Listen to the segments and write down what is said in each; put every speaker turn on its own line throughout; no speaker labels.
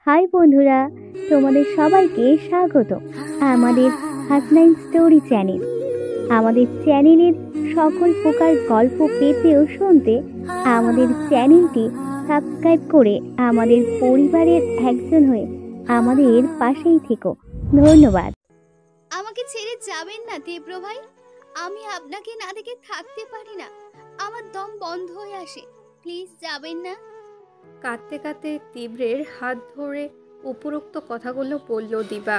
High বন্ধুরা, তোমাদের সবাইকে স্বাগত আমাদের হাসনাইন স্টোরি চ্যানেল। আমাদের চ্যানেলের সকল প্রকার গল্প পেতে ও শুনতে আমাদের চ্যানেলটি সাবস্ক্রাইব করে আমাদের পরিবারের একজন হয়ে আমাদের পাশেই থেকো। ধন্যবাদ।
আমাকে ছেড়ে যাবেন না তীব্র ভাই, আমি আপনাকে না দেখে থাকতে পারি না, আমার দম বন্ধ হয়ে আসে, প্লিজ যাবেন না।
কাঁদতে কাঁদতে তীব্রের হাত ধরে উপরোক্ত কথাগুলো বলল দিবা।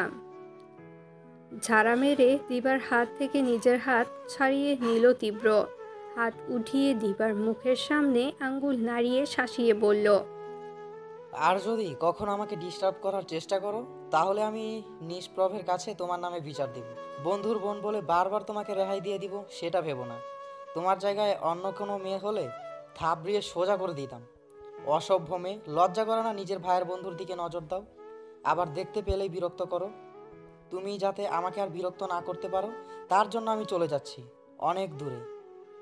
ঝাড়া মেরে দিবার হাত থেকে নিজের হাত ছাড়িয়ে নিল তীব্র। হাত উঠিয়ে দিবার মুখের সামনে আঙ্গুল নাড়িয়ে শাসিয়ে বলল,
আর যদি কখনো আমাকে ডিস্টার্ব করার চেষ্টা করো তাহলে আমি নিষ্প্রভের কাছে তোমার নামে বিচার দেব। বন্ধুর বোন বলে বারবার তোমাকে রেহাই দিয়ে দিব সেটা ভেবো না। তোমার জায়গায় অন্য কোনো মেয়ে হলে থাবড়িয়ে সোজা করে দিতাম। অসভ্য মেয়ে, লজ্জা করে না নিজের ভাইয়ের বন্ধুর দিকে নজর দাও, আবার দেখতে পেলেই বিরক্ত করো। তুমি যাতে আমাকে আর বিরক্ত না করতে পারো তার জন্য আমি চলে যাচ্ছি অনেক দূরে।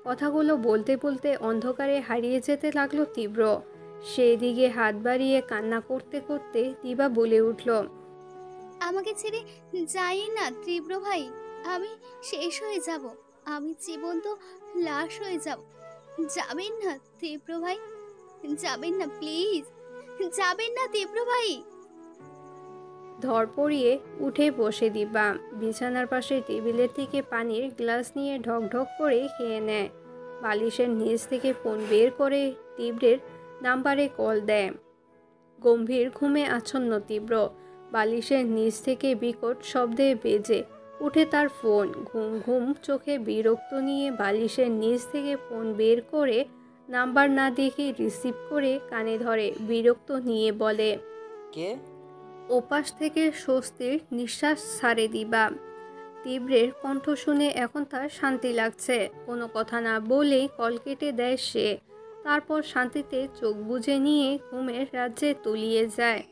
কথাগুলো বলতে বলতে অন্ধকারে হারিয়ে যেতে লাগলো তীব্র। সেদিকে হাত বাড়িয়ে কান্না করতে করতে দিবা বলে উঠল,
আমাকে ছেড়ে যাই না তীব্র ভাই, আমি শেষ হয়ে যাব, আমি জীবন্ত লাশ হয়ে যাব। যাবেন না তীব্র ভাই, যাবেন না প্লিজ, যাবেন না তীব্র ভাই।
ধরপড়িয়ে উঠে বসে দিবা। বিছানার পাশে টেবিলের থেকে পানির গ্লাস নিয়ে ঢক ঢক করে খেয়ে নেয়। বালিশের নিচ থেকে ফোন বের করে তীব্রের নাম্বারে কল দেয়। গম্ভীর ঘুমে আচ্ছন্ন তীব্র। বালিশের নিচ থেকে বিকট শব্দে বেজে উঠে তার ফোন। ঘুম ঘুম চোখে বিরক্ত নিয়ে বালিশের নিচ থেকে ফোন বের করে নাম্বার না দেখে রিসিভ করে কানে ধরে বিরক্ত নিয়ে বলে,
কে?
ওপাশ থেকে স্বস্তির নিঃশ্বাস ছাড়ে দিবা। তীব্রের কণ্ঠ শুনে এখন তার শান্তি লাগছে। কোনো কথা না বলেই কল কেটে দেয় সে। তারপর শান্তিতে চোখ বুজে নিয়ে ঘুমের রাজ্যে তলিয়ে যায়।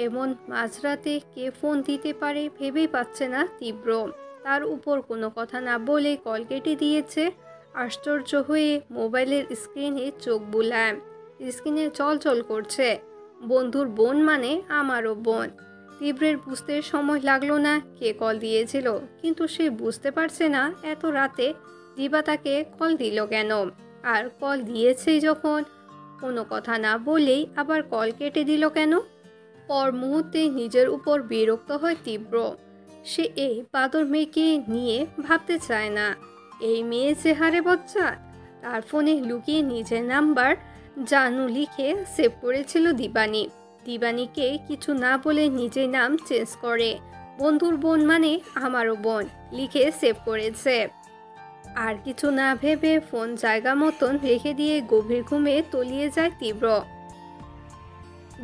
এমন মাঝরাতে কে ফোন দিতে পারে ভেবেই পাচ্ছে না তীব্র। তার উপর কোনো কথা না বলে কল কেটে দিয়েছে। আশ্চর্য হয়ে মোবাইলের স্ক্রিনে চোখ বুলায়। স্ক্রিনে চল করছে বন্ধুর বোন, মানে আমারও বোন। তীব্রের বুঝতে সময় লাগলো না কে কল দিয়েছিল, কিন্তু সে বুঝতে পারছে না এত রাতে দিবা তাকে কল দিল কেন। আর কল দিয়েছেই যখন, কোনো কথা না বলেই আবার কল কেটে দিল কেন। পর মুহূর্তে নিজের উপর বিরক্ত হয় তীব্র। সে এই বাদর মেয়েকে নিয়ে ভাবতে চায় না। এই মেয়ে যে হারে বজ্জাত। তার ফোনে লুকিয়ে নিজের নাম্বার জানু লিখে সেভ করেছিল দিবানী। দিবানীকে কিছু না বলে নিজের নাম চেঞ্জ করে বন্ধুর বোন, মানে আমারও বোন লিখে সেভ করেছে। আর কিছু না ভেবে ফোন জায়গা মতন রেখে দিয়ে গভীর ঘুমে তলিয়ে যায় তীব্র।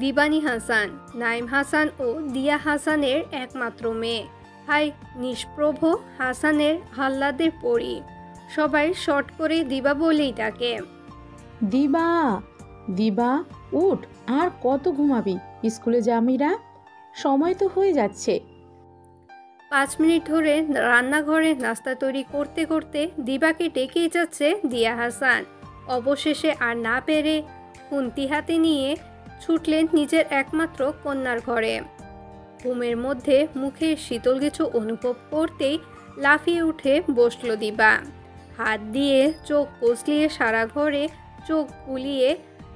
দিবানী হাসান, নাইম হাসান ও দিয়া হাসানের একমাত্র মেয়ে। ভাই নিষ্প্রভ হাসানের হাল্লাদের পরি। সবাই শর্ট করে দিবা বলেই ডাকে।
দিবা, দিবা উঠ, আর কত ঘুমাবি? স্কুলে যামিরা, সময় তো হয়ে যাচ্ছে।
5 মিনিট ধরে রান্নাঘরে নাস্তা তৈরি করতে করতে দিবাকে ডেকেই যাচ্ছে দিয়া হাসান। অবশেষে আর না পেরে খুন্তি হাতে নিয়ে ছুটলেন নিজের একমাত্র কন্যার ঘরে। ঘুমের মধ্যে মুখে শীতল কিছু অনুভব করতেই লাফিয়ে উঠে বসল দিবা। হাত দিয়ে চোখ কচলিয়ে সারা ঘরে চোখ বুলিয়ে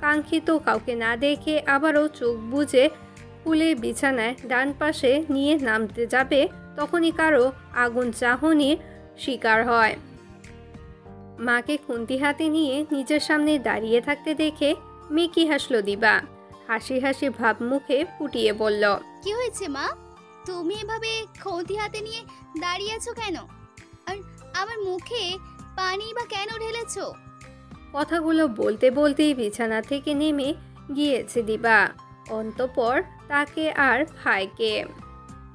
কাঙ্ক্ষিত কাউকে না দেখে আবারও চোখ বুজে খুলে বিছানায় ডান পাশে নিয়ে নামতে যাবে, তখনই কারো আগুন চাহনির শিকার হয়। মাকে খুন্তি হাতে নিয়ে নিজের সামনে দাঁড়িয়ে থাকতে দেখে মেকি হাসলো দিবা। হাসি হাসি ভাব মুখে ফুটিয়ে বলল,
কি হয়েছে মা, তুমি এভাবে খন্তি হাতে নিয়ে দাঁড়িয়ে আছো কেন? আর আমার মুখে পানি বা কেন ঢেলেছো?
কথাগুলো বলতে বলতেই বিছানা থেকে নেমে গিয়েছে দিবা। অন্তঃপর তাকে আর ভাইকে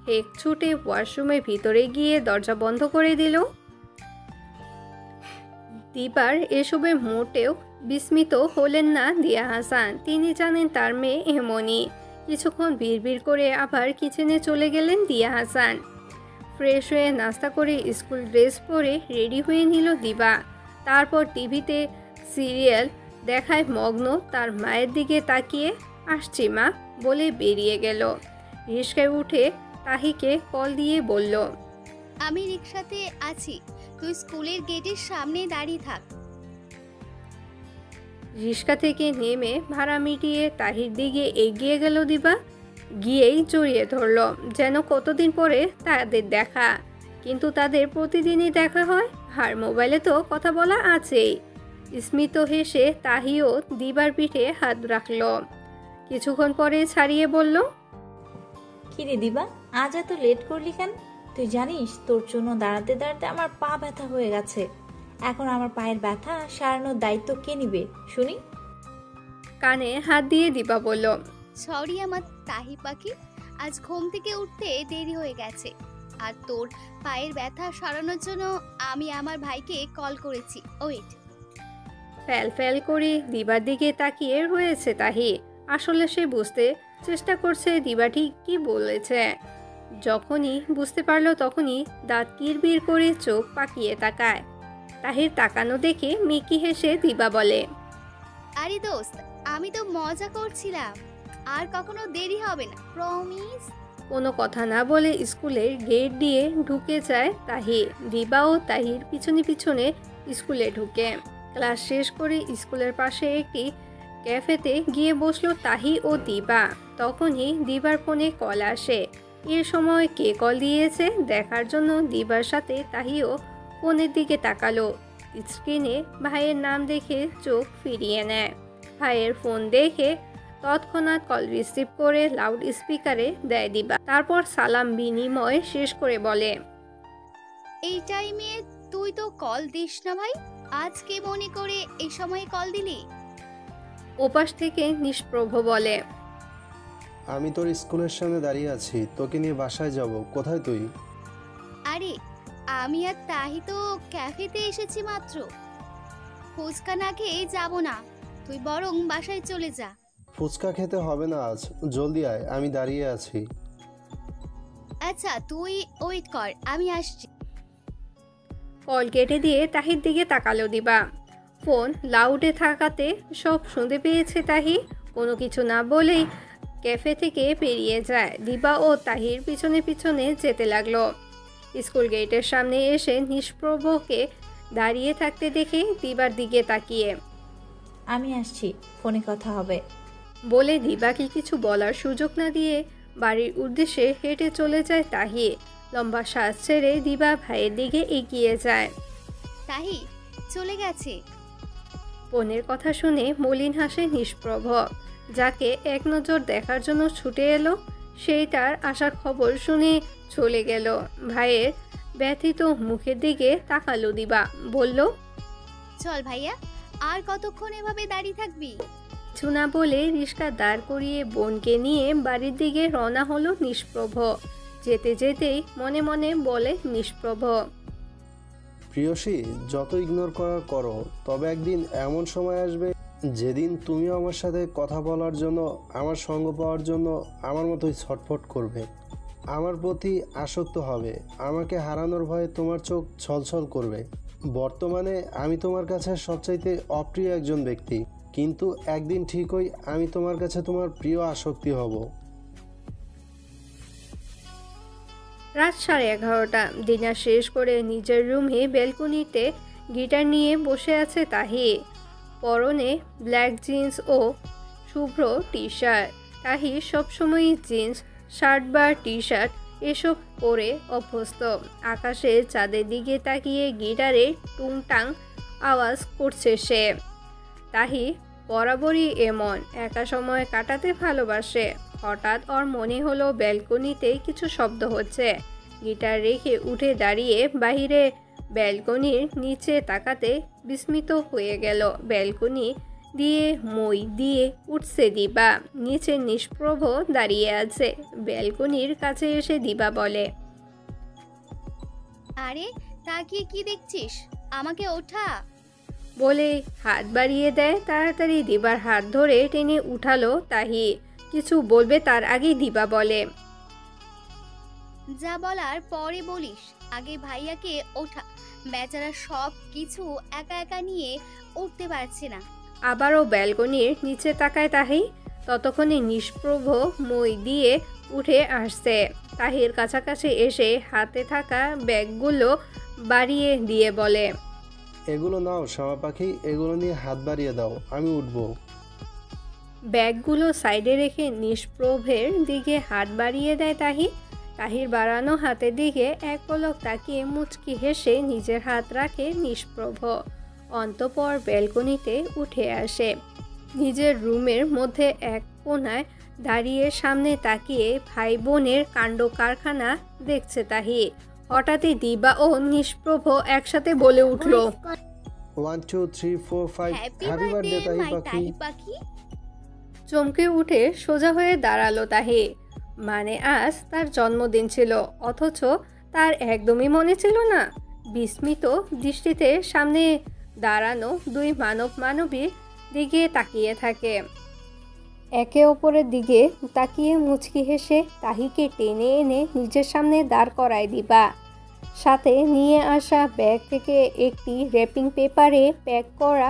হেক ছুটে ওয়াশরুমের ভিতরে গিয়ে দরজা বন্ধ করে দিল। দিবার এসবে মোটেও বিস্মিত হলেন না দিয়া হাসান। তিনি জানেন তার মেয়ে এমনই। কিছুক্ষণ বিড়বিড় করে আবার কিচেনে চলে গেলেন দিয়া হাসান। ফ্রেশ হয়ে নাস্তা করে স্কুল ড্রেস পরে রেডি হয়ে নিল দিবা। তারপর টিভিতে সিরিয়াল দেখায় মগ্ন তার মায়ের দিকে তাকিয়ে, আসছি মা। বলে বেরিয়ে গেল। রিস্কায় উঠে তাহিকে কল দিয়ে বলল,
আমি রিক্সাতে আছি, তুই স্কুলের গেটের সামনে দাঁড়িয়ে থাক।
রিস্কা থেকে নেমে ভাড়া মিটিয়ে তাহির দিকে এগিয়ে গেল দিবা। গিয়েই জড়িয়ে ধরল, যেন কতদিন পরে তাদের দেখা, কিন্তু তাদের প্রতিদিনই দেখা হয়, আর মোবাইলে তো কথা বলা আছেই। স্মিত হেসে তাহিও দিবার পিঠে হাত রাখল। কিছুক্ষণ পরে ছাড়িয়ে বলল,
কিরে দিবা, আজ এত লেট করলি কেন? তুই জানিস তোর জন্য দাঁড়াতে দাঁড়াতে আমার পা ব্যথা হয়ে গেছে। এখন আমার পায়ের ব্যথা সারানোর দায়িত্ব কে নিবে শুনি?
কানে হাত দিয়ে দিবা বলল,
সরি আমার তাহি পাখি, আজ ঘুম থেকে উঠতে দেরি হয়ে গেছে, আর তোর পায়ের ব্যথা সারানোর জন্য আমি আমার ভাইকে কল করেছি। ওয়েট।
ফ্যাল ফ্যাল করে দিবার দিকে তাকিয়ে রয়েছে তাহি। আসলে সে বুঝতে চেষ্টা করছে দিবা ঠিক কি বলেছে। যখনই বুঝতে পারলো তখনই দাঁত কিরবির করে চোখ পাকিয়ে তাকায়। তাহির তাকানো দেখে মিকি হেসে দিবা বলে,
আরে দোস্ত, আমি তো মজা করছিলাম, আর কখনো দেরি হবে না, প্রমিস।
কোনো কথা না বলে স্কুলের গেট দিয়ে ঢুকে যায় তাহি। দিবা ও তাহির পিছনে পিছনে স্কুলে ঢুকে। ক্লাস শেষ করে স্কুলের পাশে একটি ক্যাফেতে গিয়ে বসলো তাহি ও দিবা। তখনই দিবার ফোনে কল আসে। এর সময় কে কল দিয়েছে দেখার জন্য দিবার সাথে তাহিও ফোনের দিকে তাকালো। স্ক্রিনে ভাইয়ের নাম দেখে চোখ ফিরিয়ে নেয়। ভাইয়ের ফোন দেখে তৎক্ষণাৎ কল রিসিভ করে লাউড স্পিকারে দেয় দিবা। তারপর সালাম বিনিময় শেষ করে বলে,
এই টাইমে তুই তো কল দিস না ভাই, আজ কে মনে করে এই সময়ে কল দিলি?
ওপাশ থেকে নিষ্প্রভ বলে,
আমি তোর স্কুলের সামনে দাঁড়িয়ে আছি, তোকে নিয়ে বাসায় যাব। কোথায় তুই?
আরে আমি আর তাহি তো ক্যাফেতে এসেছি মাত্র, ফুচকা না খেয়ে যাবো না, তুই বরং বাসায় চলে যা।
ফুচকা খেতে হবে না আজ, জলদি আয়, আমি দাঁড়িয়ে আছি।
আচ্ছা তুই ওয়েট কর, আমি আসছি।
কল কেটে দিয়ে তাহির দিকে তাকালো দিবা। ফোন লাউডে থাকাতে সব শুনতে পেয়েছে তাহি। কোনো কিছু না বলেই ক্যাফে থেকে বেরিয়ে যায়। দিবা ও তাহির পিছনে পিছনে যেতে লাগলো। স্কুল গেটের সামনে এসে নিষ্প্রভকে দাঁড়িয়ে থাকতে দেখে দিবার দিকে তাকিয়ে,
আমি আসছি, ফোনে কথা হবে।
বলে দিবাকে কিছু বলার সুযোগ না দিয়ে বাড়ির উদ্দেশ্যে হেঁটে চলে যায় তাহি। লম্বা শ্বাস ছেড়ে দিবা ভাইয়ের দিকে এগিয়ে যায়।
তাহি চলে গেছে।
বোনের কথা শুনে মলিন হাসে নিষ্প্রভ। যাকে এক নজর দেখার জন্য ছুটে এলো সেই তার আসার খবর শুনে চলে গেল। ভাইয়ের ব্যথিত মুখের দিকে তাকালো দিবা, বলল,
চল ভাইয়া, আর কতক্ষণ এভাবে দাঁড়িয়ে থাকবি?
কিছু না বলে রিস্কা দাঁড় করিয়ে বোনকে নিয়ে বাড়ির দিকে রওনা হলো নিষ্প্রভ। যেতে যেতেই মনে মনে বলে নিষ্প্রভ,
প্রিয়সী, যত ইগনোর করার করো, তবে একদিন এমন সময় আসবে যেদিন তুমিও আমার সাথে কথা বলার জন্য, আমার সঙ্গ পাওয়ার জন্য আমার মতোই ছটফট করবে, আমার প্রতি আসক্ত হবে, আমাকে হারানোর ভয়ে তোমার চোখ ছলছল করবে। বর্তমানে আমি তোমার কাছে সবচাইতে অপ্রিয় একজন ব্যক্তি, কিন্তু একদিন ঠিকই আমি তোমার কাছে তোমার প্রিয় আসক্তি হব।
রাত 11:30। ডিনার শেষ করে নিজের রুমে ব্যালকনিতে গিটার নিয়ে বসে আছে তাহি। পরনে ব্ল্যাক জিন্স ও শুভ্র টি শার্ট। তাহি সবসময়ই জিন্স শার্ট বা টি শার্ট এসব পরে অভ্যস্ত। আকাশে চাঁদের দিকে তাকিয়ে গিটারে টুংটাং আওয়াজ করছে সে। তাহি বরাবরই এমন, একা সময় কাটাতে ভালোবাসে। হঠাৎ ওর মনে হলো ব্যালকনিতে কিছু শব্দ হচ্ছে। গিটার রেখে উঠে দাঁড়িয়ে বাহিরে ব্যালকনির নিচে তাকাতে বিস্মিত হয়ে গেল। ব্যালকনি দিয়ে মই দিয়ে উঠছে দিবা। নিচে নিষ্প্রভ দাঁড়িয়ে আছে। ব্যালকনির কাছে এসে দিবা বলে,
আরে তাকিয়ে কি দেখছিস, আমাকে ওঠা।
বলে হাত বাড়িয়ে দেয়। তাড়াতাড়ি দিবার হাত ধরে টেনে উঠালো তাহি। কিছু বলবে তার আগেই দিবা বলে,
যা বলার পরে বলিস, আগে ভাইয়াকে ওঠা, বেচারা সব কিছু একা একা নিয়ে উঠতে পারছে না।
আবারও ব্যালকনির নিচে তাকায় তাহি। ততক্ষণে নিষ্প্রভ মই দিয়ে উঠে আসছে। তাহির কাছাকাছি এসে হাতে থাকা ব্যাগগুলো বাড়িয়ে দিয়ে বলে,
এগুলো নাও শ্যামা পাখি, এগুলো নিয়ে হাত বাড়িয়ে দাও, আমি উঠবো।
ব্যাগগুলো সাইডে রেখে নিষ্প্রভের দিকে হাত বাড়িয়ে দেয় তাহির বাড়ানো হাতের দিকে এক পলক তাকিয়ে মুচকি হেসে নিজের হাত রাখে নিষ্প্রভ। অন্তঃপর ব্যালকনিতে উঠে আসে। নিজের রুমের মধ্যে এক কোণায় দাঁড়িয়ে সামনে তাকিয়ে ভাই বোনের কাণ্ড কারখানা দেখছে তাহি। হঠাৎই দিবা ও নিষ্প্রভ একসাথে বলে উঠল,
1 2 3 4 5 হ্যাপি বার্থডে তাহি পাখি।
পাখি।
চমকে উঠে সোজা হয়ে দাঁড়ালো তাহি। মানে আজ তার জন্মদিন ছিল, অথচ তার একদমই মনে ছিল না। বিস্মিত দৃষ্টিতে সামনে দাঁড়ানো দুই মানবীর দিকে তাকিয়ে থাকে। একে অপরের দিকে তাকিয়ে মুচকি হেসে তাহিকে টেনে এনে নিজের সামনে দাঁড় করায় দিবা। সাথে নিয়ে আসা ব্যাগ থেকে একটি র্যাপিং পেপারে প্যাক করা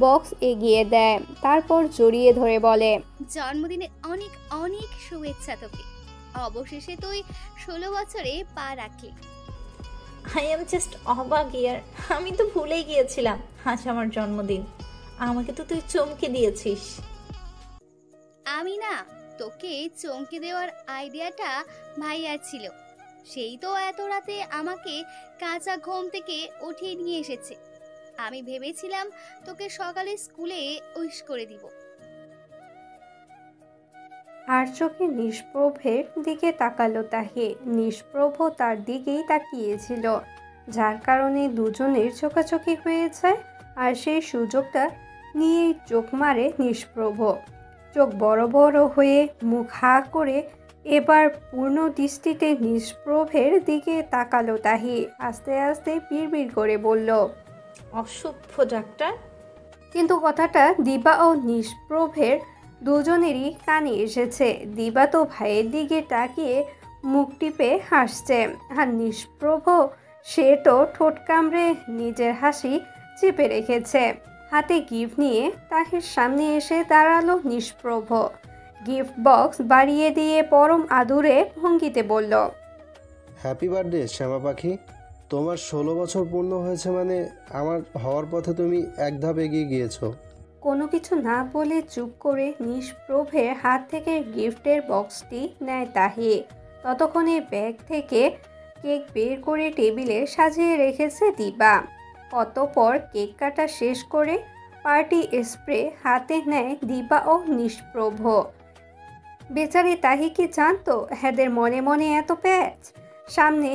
বক্স এগিয়ে দেয়। তারপর জড়িয়ে ধরে বলে,
জন্মদিনে অনেক অনেক শুভেচ্ছা তোকে। অবশেষে তুই 16 বছরে পা রাখলি।
আই এম জাস্ট অবাক ইয়ার, আমি তো ভুলেই গিয়েছিলাম আজ আমার জন্মদিন। আমাকে তো তুই চমকে দিয়েছিস।
আমি না, তোকে চমকে দেওয়ার আইডিয়াটা ভাইয়ার ছিল। সেই তো এত রাতে আমাকে কাঁচা ঘুম থেকে উঠিয়ে নিয়ে এসেছে। আমি ভেবেছিলাম তোকে সকালে স্কুলে উইশ করে দিব।
আর চোখে নিষ্প্রভের দিকে তাকালো তাহি। নিষ্প্রভ তার দিকেই তাকিয়েছিল, যার কারণে দুজনের চোখাচোখি হয়ে যায়। আর সেই সুযোগটা নিয়েই চোখ মারে নিষ্প্রভ। চোখ বড় বড় হয়ে মুখ হা করে এবার পূর্ণ দৃষ্টিতে নিষ্প্রভের দিকে তাকালো তাহি। আস্তে আস্তে বিড়বিড় করে বলল,
অসভ্য ডাক্তার।
কিন্তু কথাটা দিবা ও নিষ্প্রভের দুজনেরই কানে এসেছে। দিবা তো ভাইয়ের দিকে তাকিয়ে মুখ টিপে হাসছে, আর নিষ্প্রভ সে তো ঠোঁট কামড়ে নিজের হাসি চেপে রেখেছে। হাতে গিফট নিয়ে তাহির সামনে এসে দাঁড়ালো নিষ্প্রভ। গিফট বক্স বাড়িয়ে দিয়ে পরম আদুরে ভঙ্গিতে বলল,
হ্যাপি বার্থডে শ্যামা পাখি। তোমার 16 বছর পূর্ণ হয়েছে মানে আমার হওয়ার পথে তুমি এক ধাপ এগিয়ে গিয়েছো।
কোনো কিছু না বলে চুপ করে নিষ্প্রভের হাত থেকে গিফটের বক্সটি নেয় তাহি। ততক্ষণে ব্যাগ থেকে কেক বের করে টেবিলে সাজিয়ে রেখেছে দিবা। অতঃপর কেক কাটা শেষ করে পার্টি স্প্রে হাতে নেয় দিবা ও নিষ্প্রভ। বেচারি তাহি কি জানতো এদের মনে মনে এত প্যাচ। সামনে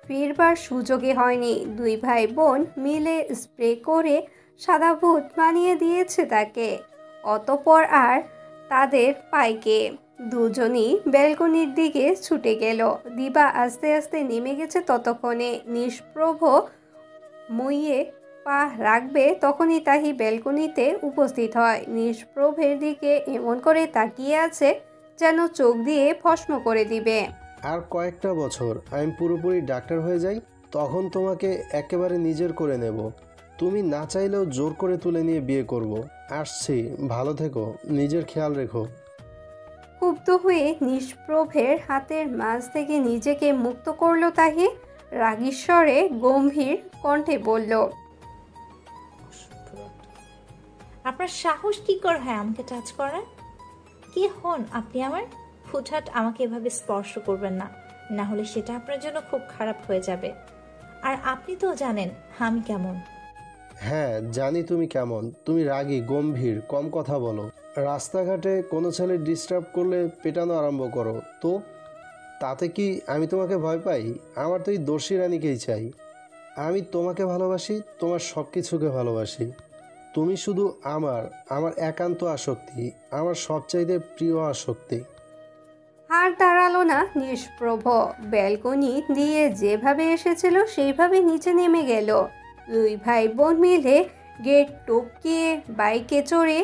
ফিরবার সুযোগই হয়নি। দুই ভাই বোন মিলে স্প্রে করে সাদা ভূত বানিয়ে দিয়েছে তাকে। অতঃপর আর তাদের পাইকে দুজনই ব্যালকনির দিকে ছুটে গেল। দিবা আস্তে আস্তে নেমে গেছে। ততক্ষণে নিষ্প্রভ মুইয়ে পা রাখবে, তখনই তাহি ব্যালকনিতে উপস্থিত হয়। নিষ্প্রভের দিকে এমন করে তাকিয়ে আছে যেন চোখ দিয়ে ভস্ম করে দিবে।
আর কয়েকটা বছর আমি পুরোপুরি ডাক্তার হয়ে যাই, তখন তোমাকে একেবারে নিজের করে নেব। তুমি না চাইলেও জোর করে তুলে নিয়ে বিয়ে করব। আসছি, ভালো থেকো, নিজের খেয়াল রেখো।
ক্ষুব্ধ হয়ে নিষ্প্রভের হাতের মাঝ থেকে নিজেকে মুক্ত করলো তাহি। রাগীস্বরে গম্ভীর কণ্ঠে বলল,
আপনার সাহস কি করে হয় আমাকে টাচ করার? কি হন আপনি আমার? হুটহাট আমাকে এভাবে স্পর্শ করবেন না, না হলে সেটা আপনার জন্য খুব খারাপ হয়ে যাবে। আর আপনি তো জানেন আমি কেমন।
হ্যাঁ জানি তুমি কেমন। তুমি রাগী, গম্ভীর, কম কথা বলো। রাস্তাঘাটে কোনো ছেলে ডিস্টার্ব করলে পেটানো আরম্ভ করো। তো তাতে কি আমি তোমাকে ভয় পাই? আমার তো এই দর্শী রানীকেই চাই। আমি তোমাকে ভালোবাসি, তোমার সব কিছুকে ভালোবাসি। তুমি শুধু আমার একান্ত আসক্তি, আমার সবচাইতে প্রিয় আসক্তি।
আর দাঁড়ালো না নিষ্প্রভ। ব্যালকনি দিয়ে যেভাবে এসেছিল সেইভাবে নিচে নেমে গেল। দুই ভাই বোন মিলে গেট টপকিয়ে বাইকে চড়ে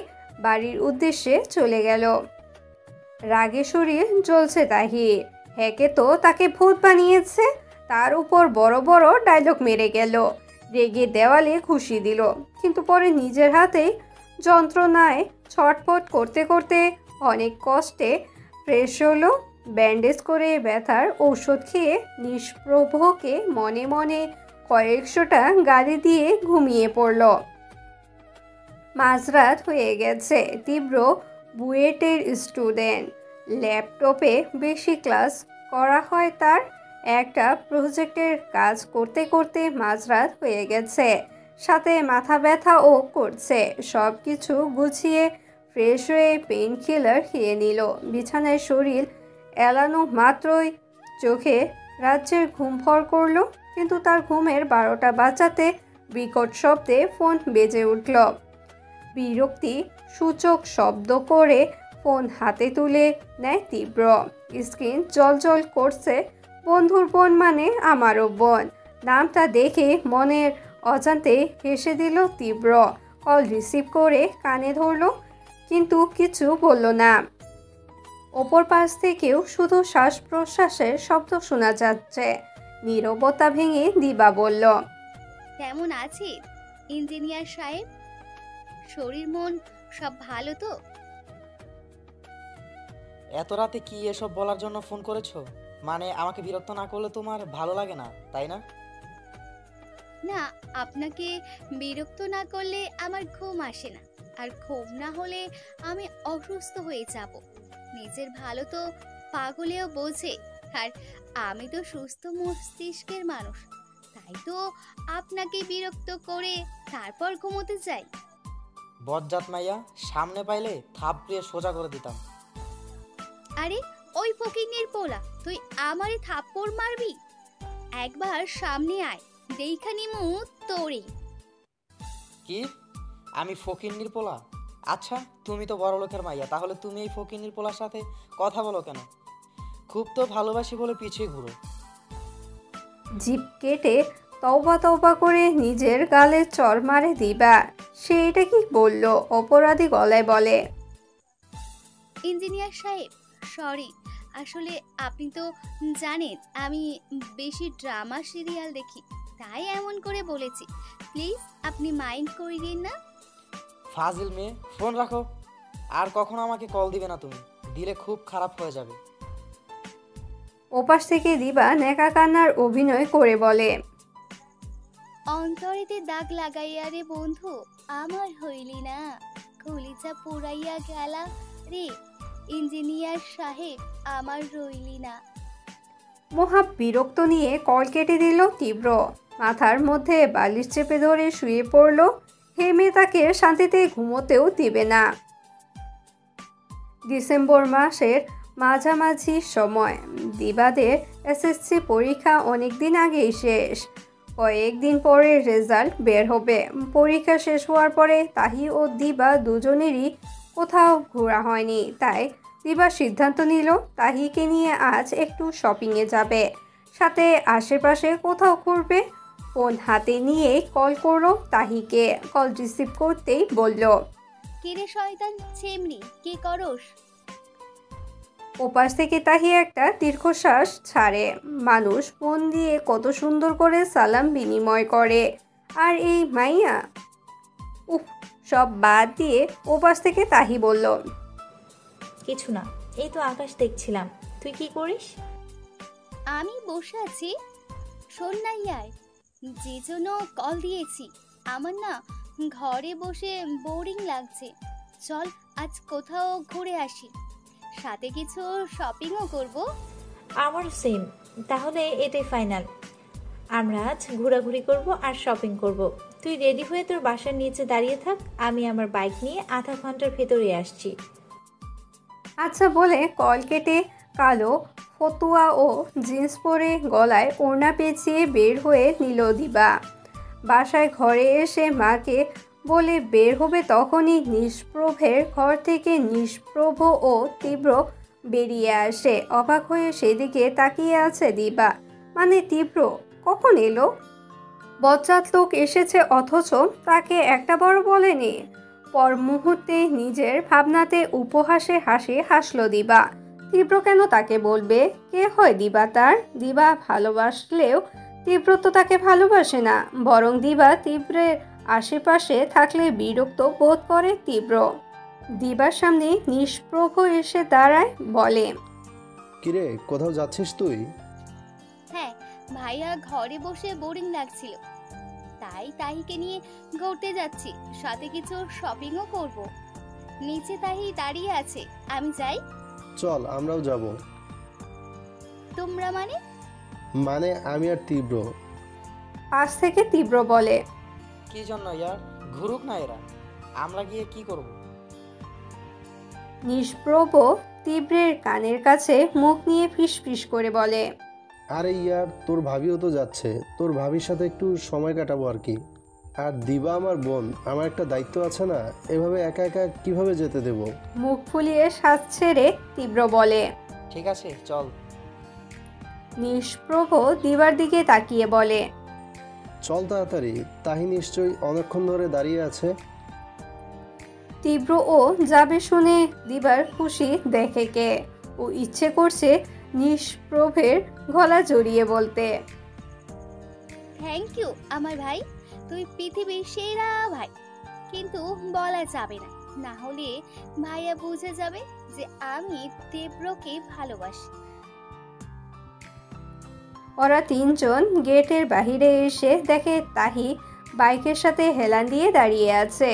বাড়ির উদ্দেশ্যে চলে গেল। রাগে শরীর জ্বলছে তাহির। হেকে তো তাকে ভূত বানিয়েছে, তার উপর বড় বড় ডায়লগ মেরে গেল। রেগে দেওয়ালে খুশি দিল, কিন্তু পরে নিজের হাতেই যন্ত্রণায় ছটফট করতে করতে অনেক কষ্টে ফ্রেশ হলো। ব্যান্ডেজ করে ব্যথার ঔষধ খেয়ে নিষ্প্রভকে মনে মনে কয়েকশোটা গালি দিয়ে ঘুমিয়ে পড়ল। মাঝরাত হয়ে গেছে। তীব্র বুয়েটের স্টুডেন্ট। ল্যাপটপে বেশি ক্লাস করা হয় তার। একটা প্রজেক্টের কাজ করতে করতে মাঝরাত হয়ে গেছে, সাথে মাথা ব্যথাও করছে। সব কিছু গুছিয়ে ফ্রেশ হয়ে পেইন কিলার খেয়ে নিল। বিছানায় শরীর এলানো মাত্রই চোখে রাজ্যের ঘুম ভর করল, কিন্তু তার ঘুমের 12টা বাজাতে বিকট শব্দে ফোন বেজে উঠল। বিরক্তি সূচক শব্দ করে ফোন হাতে তুলে নেয় তীব্র। স্ক্রিন জল করছে। বন্ধুর বোন মানে আমারও বোন। নামটা দেখে মনের অজান্তে হেসে দিল তীব্র। কল রিসিভ করে কানে ধরল, কিন্তু কিছু বলল না। অপর পাশ থেকেও শুধু শ্বাস প্রশ্বাসের শব্দ শোনা যাচ্ছে। নীরবতা ভেঙে দিবা বলল,
কেমন আছে ইঞ্জিনিয়ার সাহেব? শরীর মন সব ভালো তো?
এত রাতে কি এসব বলার জন্য ফোন করেছো? মানে আমাকে বিরক্ত না করলে তোমার ভালো লাগে না, তাই না?
না, আপনাকে বিরক্ত না করলে আমার ঘুম আসে না, আর ঘুম না হলে আমি অসুস্থ হয়ে যাব। নিজের ভালো তো পাগলেও বোঝে, আর আমি তো সুস্থ মস্তিষ্কের মানুষ, তাই তো আপনাকে বিরক্ত করে তারপর ঘুমোতে যাই।
বজ্জাত মাইয়া, সামনে পাইলে থাপড়িয়ে সোজা করে দিতাম।
আরে ওই ফকিন্নির পোলা, তুই আমারে থাপ্পড় মারবি? একবার সামনে আয়, দেখা নিমু তোরে।
কি? আমি ফকিন্নির পোলা? আচ্ছা, তুমি তো বড় লোকের মাইয়া, তাহলে তুমি এই ফকিন্নির পোলার সাথে কথা বলো কেন? খুব তো ভালোবাসি বলে পিছিয়ে ঘুরো।
জিভ কেটে তওবা করে নিজের গালে চড় মারে দিবা। সে এটা কি বলল? অপরাধী গলায় বলে,
ইঞ্জিনিয়ার সাহেব, সরি, আসলে আপনি তো জানেন আমি বেশি ড্রামা সিরিয়াল দেখি, তাই এমন করে বলেছি। প্লিজ আপনি মাইন্ড করিয়েন না।
ফাজিল মেয়ে, ফোন রাখো। আর কখনো আমাকে কল দিবে না তুমি, দিলে খুব খারাপ হয়ে যাবে।
ওপাশ থেকে দিবা নেকা কান্নার অভিনয় করে বলে,
অন্তরেতে দাগ লাগাইয়া রে বন্ধু, আমার হইলি না, কলিজা পুরাইয়া গেলা রে ইঞ্জিনিয়ার সাহেব, আমার রইলি না।
মহা বিরক্ত নিয়ে কল কেটে দিল তীব্র। মাথার মধ্যে বালিশ চেপে ধরে শুয়ে পড়ল। হেমে তাকে শান্তিতে ঘুমোতেও দিবে না। ডিসেম্বর মাসের মাঝামাঝি সময়। দিবাদের এসএসসি পরীক্ষা অনেকদিন আগেই শেষ। কয়েকদিন পরে রেজাল্ট বের হবে। পরীক্ষা শেষ হওয়ার পরে তাহি ও দিবা দুজনেরই কোথাও ঘোরা হয়নি, তাই দিবা সিদ্ধান্ত নিল তাহিকে নিয়ে আজ একটু শপিংয়ে যাবে, সাথে আশেপাশে কোথাও ঘুরবে। ফোন হাতে নিয়ে কল করলো তাহিকে। কল রিসিভ করতেই বলল,
কিরে শয়তান চেমনি, কি করস?
ওপাশ থেকে তাহি একটা দীর্ঘশ্বাস ছাড়ে। মানুষ মন দিয়ে কত সুন্দর করে সালাম বিনিময় করে, আর এই মাইয়া উফ। সব বাদ দিয়ে ওপাশ থেকে তাহি বলল,
কিছু না, এই তো আকাশ দেখছিলাম। তুই কি করিস?
আমি বসে আছি। শোন না ইয়ার, যে জন্য কল দিয়েছি, আমার না ঘরে বসে বোরিং লাগছে। চল আজ কোথাও ঘুরে আসি, সাথে কিছু শপিংও করব।
আমার সেম, তাহলে এটাই ফাইনাল। আমরা আজ ঘোরাঘুরি করব আর শপিং করব। তুই রেডি হয়ে তোর বাসার নিচে দাঁড়িয়ে থাক, আমি আমার বাইক নিয়ে আধা ঘন্টার ভেতরে আসছি।
আচ্ছা বলে কল কেটে কালো ফতুয়া ও জিন্স পরে গলায় ওড়না পেঁচিয়ে বের হয়ে নিল দিবা। বাসায় ঘরে এসে মাকে বলে বের হবে, তখনই নিষ্প্রভের ঘর থেকে নিষ্প্রভ ও তীব্র বেরিয়ে আসে। অবাক হয়ে সেদিকে তাকিয়ে আছে দিবা। মানে তীব্র কখন এলো? বজ্জাত লোক এসেছে, অথচ তাকে একটা বড় বলেনি। পর মুহূর্তে নিজের ভাবনাতে উপহাসে হাসল দিবা। তীব্র কেন তাকে বলবে? কে হয় দিবা তার? দিবা ভালোবাসলেও তীব্র তো তাকে ভালোবাসে না, বরং দিবা তীব্রের আশেপাশে থাকলে বিরক্ত বোধ করে তীব্র। দিবার সামনে নিষ্প্রভ এসে দাঁড়ায়, বলে,
কিরে, কোথাও যাচ্ছিস তুই?
হ্যাঁ, ভাইয়া ঘরে বসে বোরিং লাগছিল, তাই তাহিকে নিয়ে ঘুরতে যাচ্ছি, সাথে কিছু শপিংও করব। নিচে তাহি দাঁড়িয়ে আছে, আমি যাই?
চল, আমরাও যাব।
তোমরা মানে?
মানে আমি আর তীব্র।
পাশ থেকে তীব্র বলে,
কি জন্য ইয়ার? ঘুরুক না এরা, আমরা গিয়ে কি করব?
নিষ্প্রভ তীব্রের কানের কাছে মুখ নিয়ে ফিসফিস করে বলে,
আরে ইয়ার, তোর ভাবিও তো যাচ্ছে, তোর ভাবির সাথে একটু সময় কাটাবো আর কি। আর দিবা আমার বোন, আমার একটা দায়িত্ব আছে না, এভাবে একা একা কিভাবে যেতে দেব?
মুখ ফুলিয়ে শ্বাস ছেড়ে তীব্র বলে।
ঠিক আছে, চল।
নিষ্প্রভ দিবার দিকে তাকিয়ে বলে,
চল তাড়াতাড়ি, তাহি নিশ্চয়ই অনেকক্ষণ ধরে দাঁড়িয়ে আছে।
তীব্র ও যাবে শুনে দিবার খুশি দেখে কে, ও ইচ্ছে করছে নিষ্প্রভের গলা জড়িয়ে বলতে,
থ্যাংক ইউ আমার ভাই, তুই পৃথিবীর সেরা ভাই। কিন্তু বলা যাবে না, না হলে ভাইয়া বুঝে যাবে যে আমি তীব্রকে ভালোবাসি।
ওরা তিনজন গেটের বাহিরে এসে দেখে তাহি বাইকের সাথে হেলান দিয়ে দাঁড়িয়ে আছে।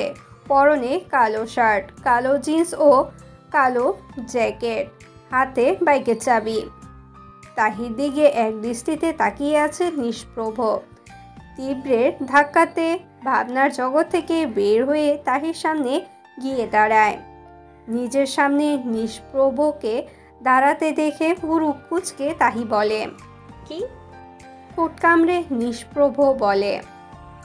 পরনে কালো শার্ট, কালো জিন্স ও কালো জ্যাকেট, হাতে বাইকের চাবি। তাহির দিকে এক দৃষ্টিতে তাকিয়ে আছে নিষ্প্রভ। তীব্রের ধাক্কাতে ভাবনার জগৎ থেকে বের হয়ে তাহির সামনে গিয়ে দাঁড়ায়। নিজের সামনে নিষ্প্রভকে দাঁড়াতে দেখে হুরু কুচকে তাহি বলে,
কি?
ঠোঁট কামড়ে নিষ্প্রভ বলে,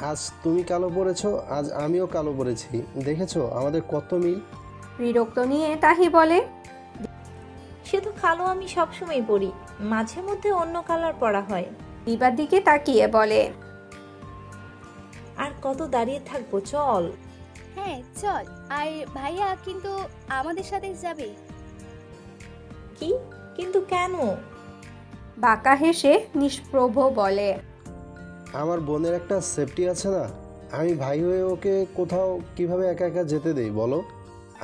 আজ তুমি কালো পরেছো, আজ আমিও কালো পরেছি, দেখেছো আমাদের কত মিল।
বিরক্ত নিয়ে তাহি বলে,
শুধু কালো আমি সবসময় পরি, মাঝে মধ্যে অন্য কালার পরা হয়।
দিবার দিকে তাকিয়ে বলে,
আর কত দাঁড়িয়ে থাকবো, চল।
হ্যাঁ চল। আর ভাইয়া কিন্তু আমাদের সাথে যাবে।
কি? কিন্তু কেন?
বাঁকা হেসে নিষ্প্রভ বলে,
আমার বোনের একটা সেফটি আছে না, আমি ভাই হয়ে ওকে কোথাও কিভাবে একা একা যেতে দেই বলো?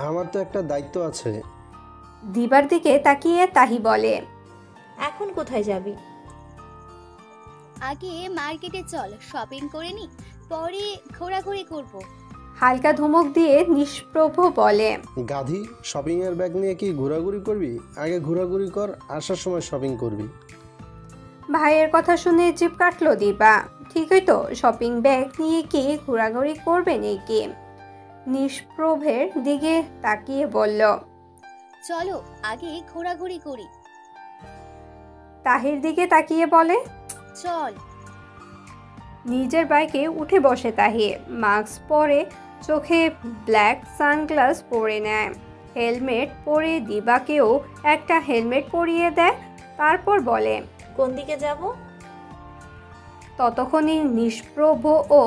আমার তো একটা দায়িত্ব আছে।
দিবার দিকে তাকিয়ে তাহি বলে,
এখন কোথায় যাবি?
আগে মার্কেটে চল, শপিং করে নি, পরে ঘোরাঘুরি করব।
হালকা ধমক দিয়ে নিষ্প্রভ বলে,
গাধি, শপিং এর ব্যাগ নিয়ে কি ঘোরাঘুরি করবি? আগে ঘোরাঘুরি কর, আসার সময় শপিং করবি।
ভাইয়ের কথা শুনে জিভ কাটলো দিবা। ঠিকই তো, শপিং ব্যাগ নিয়ে কি ঘোরাঘুরি করবে নাকি? নিষ্প্রভের দিকে তাকিয়ে বলল,
চলো আগে ঘোরাঘুরি করি।
তাহির দিকে তাকিয়ে বলে,
চল।
নিজের বাইকে উঠে বসে তাহি। মাস্ক পরে, চোখে ব্ল্যাক সানগ্লাস পরে নেয়। হেলমেট পরে দিবাকেও একটা হেলমেট পরিয়ে দেয়। তারপর বলে,
কোন দিকে যাব?
ততক্ষণে নিষ্প্রভ ও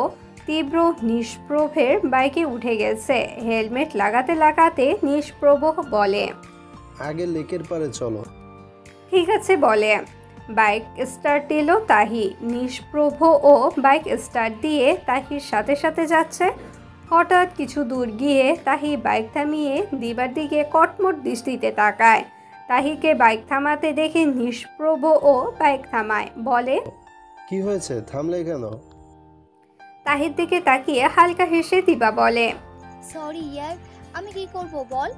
তীব্র নিষ্প্রভের বাইকে উঠে গেছে। হেলমেট লাগাতে লাগাতে নিষ্প্রভ বলে,
আগে লেকের পারে চলো।
ঠিক আছে বলে বাইক স্টার্ট দিল তাহি। নিষ্প্রভ ও বাইক স্টার্ট দিয়ে তাহির সাথে সাথে যাচ্ছে। হঠাৎ কিছু দূর গিয়ে তাহি বাইক থামিয়ে দিবার দিকে কটমট দৃষ্টিতে তাকায়। তাহিকে বাইক থামাতে দেখে নিষ্প্রভ ও বাইক থামায়, বলে,
কি হয়েছে, থামলে কেন?
তাহির দিকে তাকিয়ে হালকা হেসে দিবা বলে,
সরি ইয়ার, আমি কি করব বল?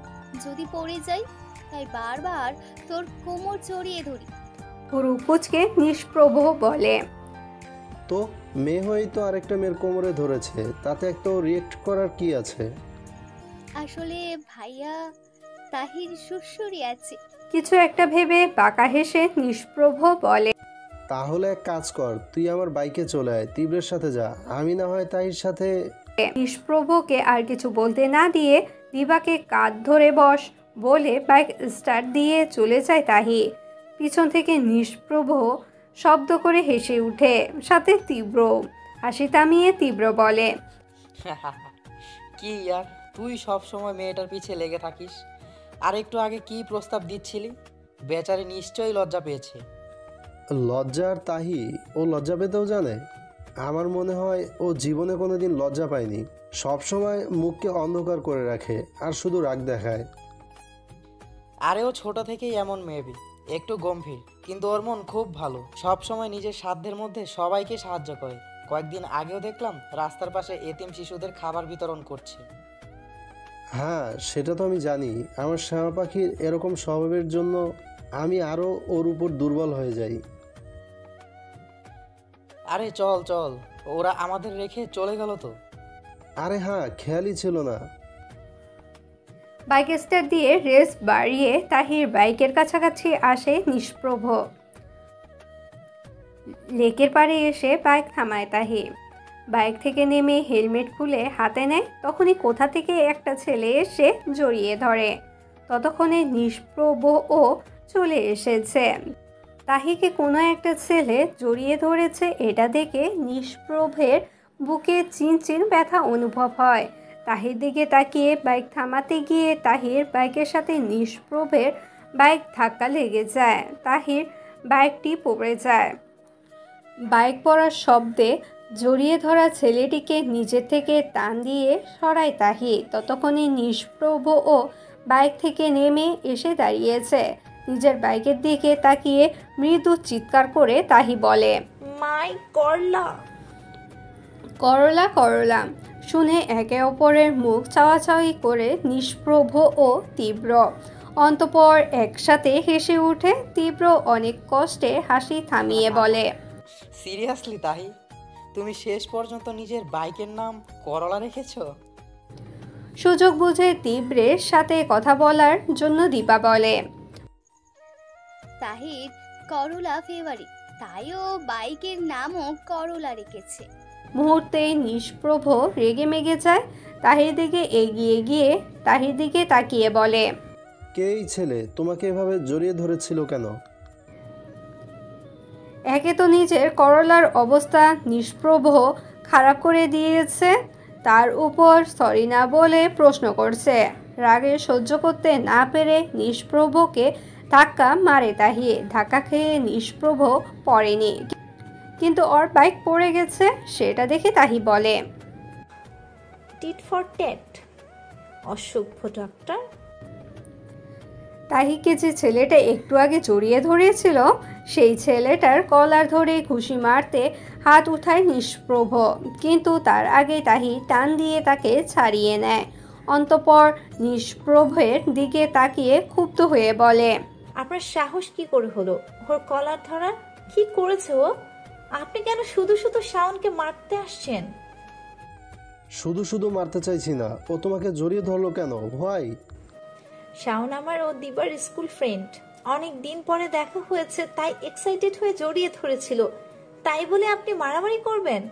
যদি পড়ে যাই, তাই বারবার তোর কোমর জড়িয়ে ধরি।
পুরু কুচকে নিষ্প্রভ বলে,
তো মেয়ে হয়েই তো আরেকটা মেয়ের কোমরে ধরেছে, তাতে একটা রিয়েক্ট করার কি আছে?
আসলে ভাইয়া তাহির শ্বশুরই আছে।
কিছু একটা ভেবে বাঁকা হেসে নিষ্প্রভ বলে,
তাহলে এক কাজ কর, তুই আমার বাইকে চলে আয়, তীব্রের সাথে যা, আমি না হয় তাহির সাথে।
নিষ্প্রভকে আর কিছু বলতে না দিয়ে দিবাকে কাঁধ ধরে বস বলে বাইক স্টার্ট দিয়ে চলে যায় তাহি। পিছন থেকে নিষ্প্রভ শব্দ করে হেসে উঠে, সাথে তীব্র। হাসি থামিয়ে তীব্র বলে,
কি ইয়ার, তুই সব সময় মেয়েটার পিছে লেগে থাকিস। আর একটু আগে কি প্রস্তাব দিচ্ছিলি? বেচারি নিশ্চয়ই লজ্জা পেয়েছে।
লজ্জা আর তাহি, ও লজ্জা পেতেও জানে? আমার মনে হয় ও জীবনে কোনোদিন লজ্জা পায়নি। সবসময় মুখকে অন্ধকার করে রাখে আর শুধু রাগ দেখায়।
আরে ও ছোট থেকেই এমন মেবি, একটু গম্ভীর, কিন্তু ওর মন খুব ভালো। সব সময় নিজের সাধ্যের মধ্যে সবাইকে সাহায্য করে। কয়েকদিন আগেও দেখলাম রাস্তার পাশে এতিম শিশুদের খাবার বিতরণ করছে।
হ্যাঁ, সেটা তো আমি জানি। আমার শ্যামা পাখির এরকম স্বভাবের জন্য আমি আরও ওর উপর দুর্বল হয়ে যাই।
আরে চল চল, ওরা আমাদের রেখে চলে গেল তো।
আরে হ্যাঁ, খেয়ালই ছিল না।
বাইক স্টার্ট দিয়ে রেস বাড়িয়ে তাহির বাইকের কাছাকাছি আসে নিষ্প্রভ। লেকের পাড়ে এসে বাইক থামায় তাহি। বাইক থেকে নেমে হেলমেট খুলে হাতে নেয়, তখনই কোথা থেকে একটা ছেলে এসে জড়িয়ে ধরে। ততক্ষণে নিষ্প্রভও চলে এসেছে। তাহিকে কোনো একটা ছেলে জড়িয়ে ধরেছে, এটা দেখে নিষ্প্রভের বুকে চিনচিন ব্যথা অনুভব হয়। তাহির দিকে তাকিয়ে বাইক থামাতে গিয়ে তাহির বাইকের সাথে নিষ্প্রভের বাইক ধাক্কা লেগে যায়। তাহির বাইকটি পড়ে যায়। বাইক পড়ার শব্দে জড়িয়ে ধরা ছেলেটিকে নিজের থেকে টান দিয়ে সরায় তাহি। ততক্ষণে নিষ্প্রভও বাইক থেকে নেমে এসে দাঁড়িয়েছে। নিজের বাইকের দিকে তাকিয়ে মৃদু চিৎকার করে তাহি বলে,
মাই করলা।
করলা করলা শুনে একে অপরের মুখ চাওয়াচাওয়ি করে নিষ্প্রভ ও তীব্র অন্তঃপর একসাথে হেসে উঠে। তীব্র অনেক কষ্টে হাসি থামিয়ে বলে,
সিরিয়াসলি তাহি, তুমি শেষ পর্যন্ত নিজের বাইকের নাম করলা রেখেছো?
সুযোগ বুঝে তীব্রের সাথে কথা বলার জন্য দীপা বলে,
তাহির করলা ফেভারিট, তাই ও বাইকের নামও করলা রেখেছে।
মুহূর্তেই নিষ্প্রভ রেগে মেগে যায়। তাহির দিকে এগিয়ে গিয়ে তাহির দিকে তাকিয়ে বলে,
কে এই ছেলে? তোমাকে এভাবে জড়িয়ে ধরেছিল কেন?
একে তো নিজের করলার অবস্থা নিষ্প্রভ খারাপ করে দিয়েছে, তার উপর সরি না বলে প্রশ্ন করছে। রাগে সহ্য করতে না পেরে নিষ্প্রভকে ধাক্কা মারে তাহি। ধাক্কা খেয়ে নিষ্প্রভ পড়েনি, কিন্তু ওর বাইক পড়ে গেছে। সেটা দেখে তাহি বলে,
টিট ফর টেট, অসভ্য ডাক্তার।
তাহিকে যে ছেলেটা একটু আগে জড়িয়ে ধরেছিল, সেই ছেলেটার কলার ধরে ঘুষি মারতে হাত উঠায় নিষ্প্রভ, কিন্তু তার আগে তাহি টান দিয়ে তাকে ছাড়িয়ে নেয়। অন্তঃপর নিষ্প্রভের দিকে তাকিয়ে ক্ষুব্ধ হয়ে বলে,
আপনার সাহস কি করে হলো ওর কলার ধরার? কি করেছে ও? আপনি কেন শুধু শুধু শাওনকে মারতে আসছেন?
শুধু শুধু মারতে চাইছি না। ও তোমাকে জড়িয়ে ধরলো কেন? ভাই,
শাওন আমার ও দিবার স্কুল ফ্রেন্ড, অনেক দিন পরে দেখা হয়েছে তাই এক্সাইটেড হয়ে জড়িয়ে ধরেছিল। তাই বলে আপনি মারামারি করবেন?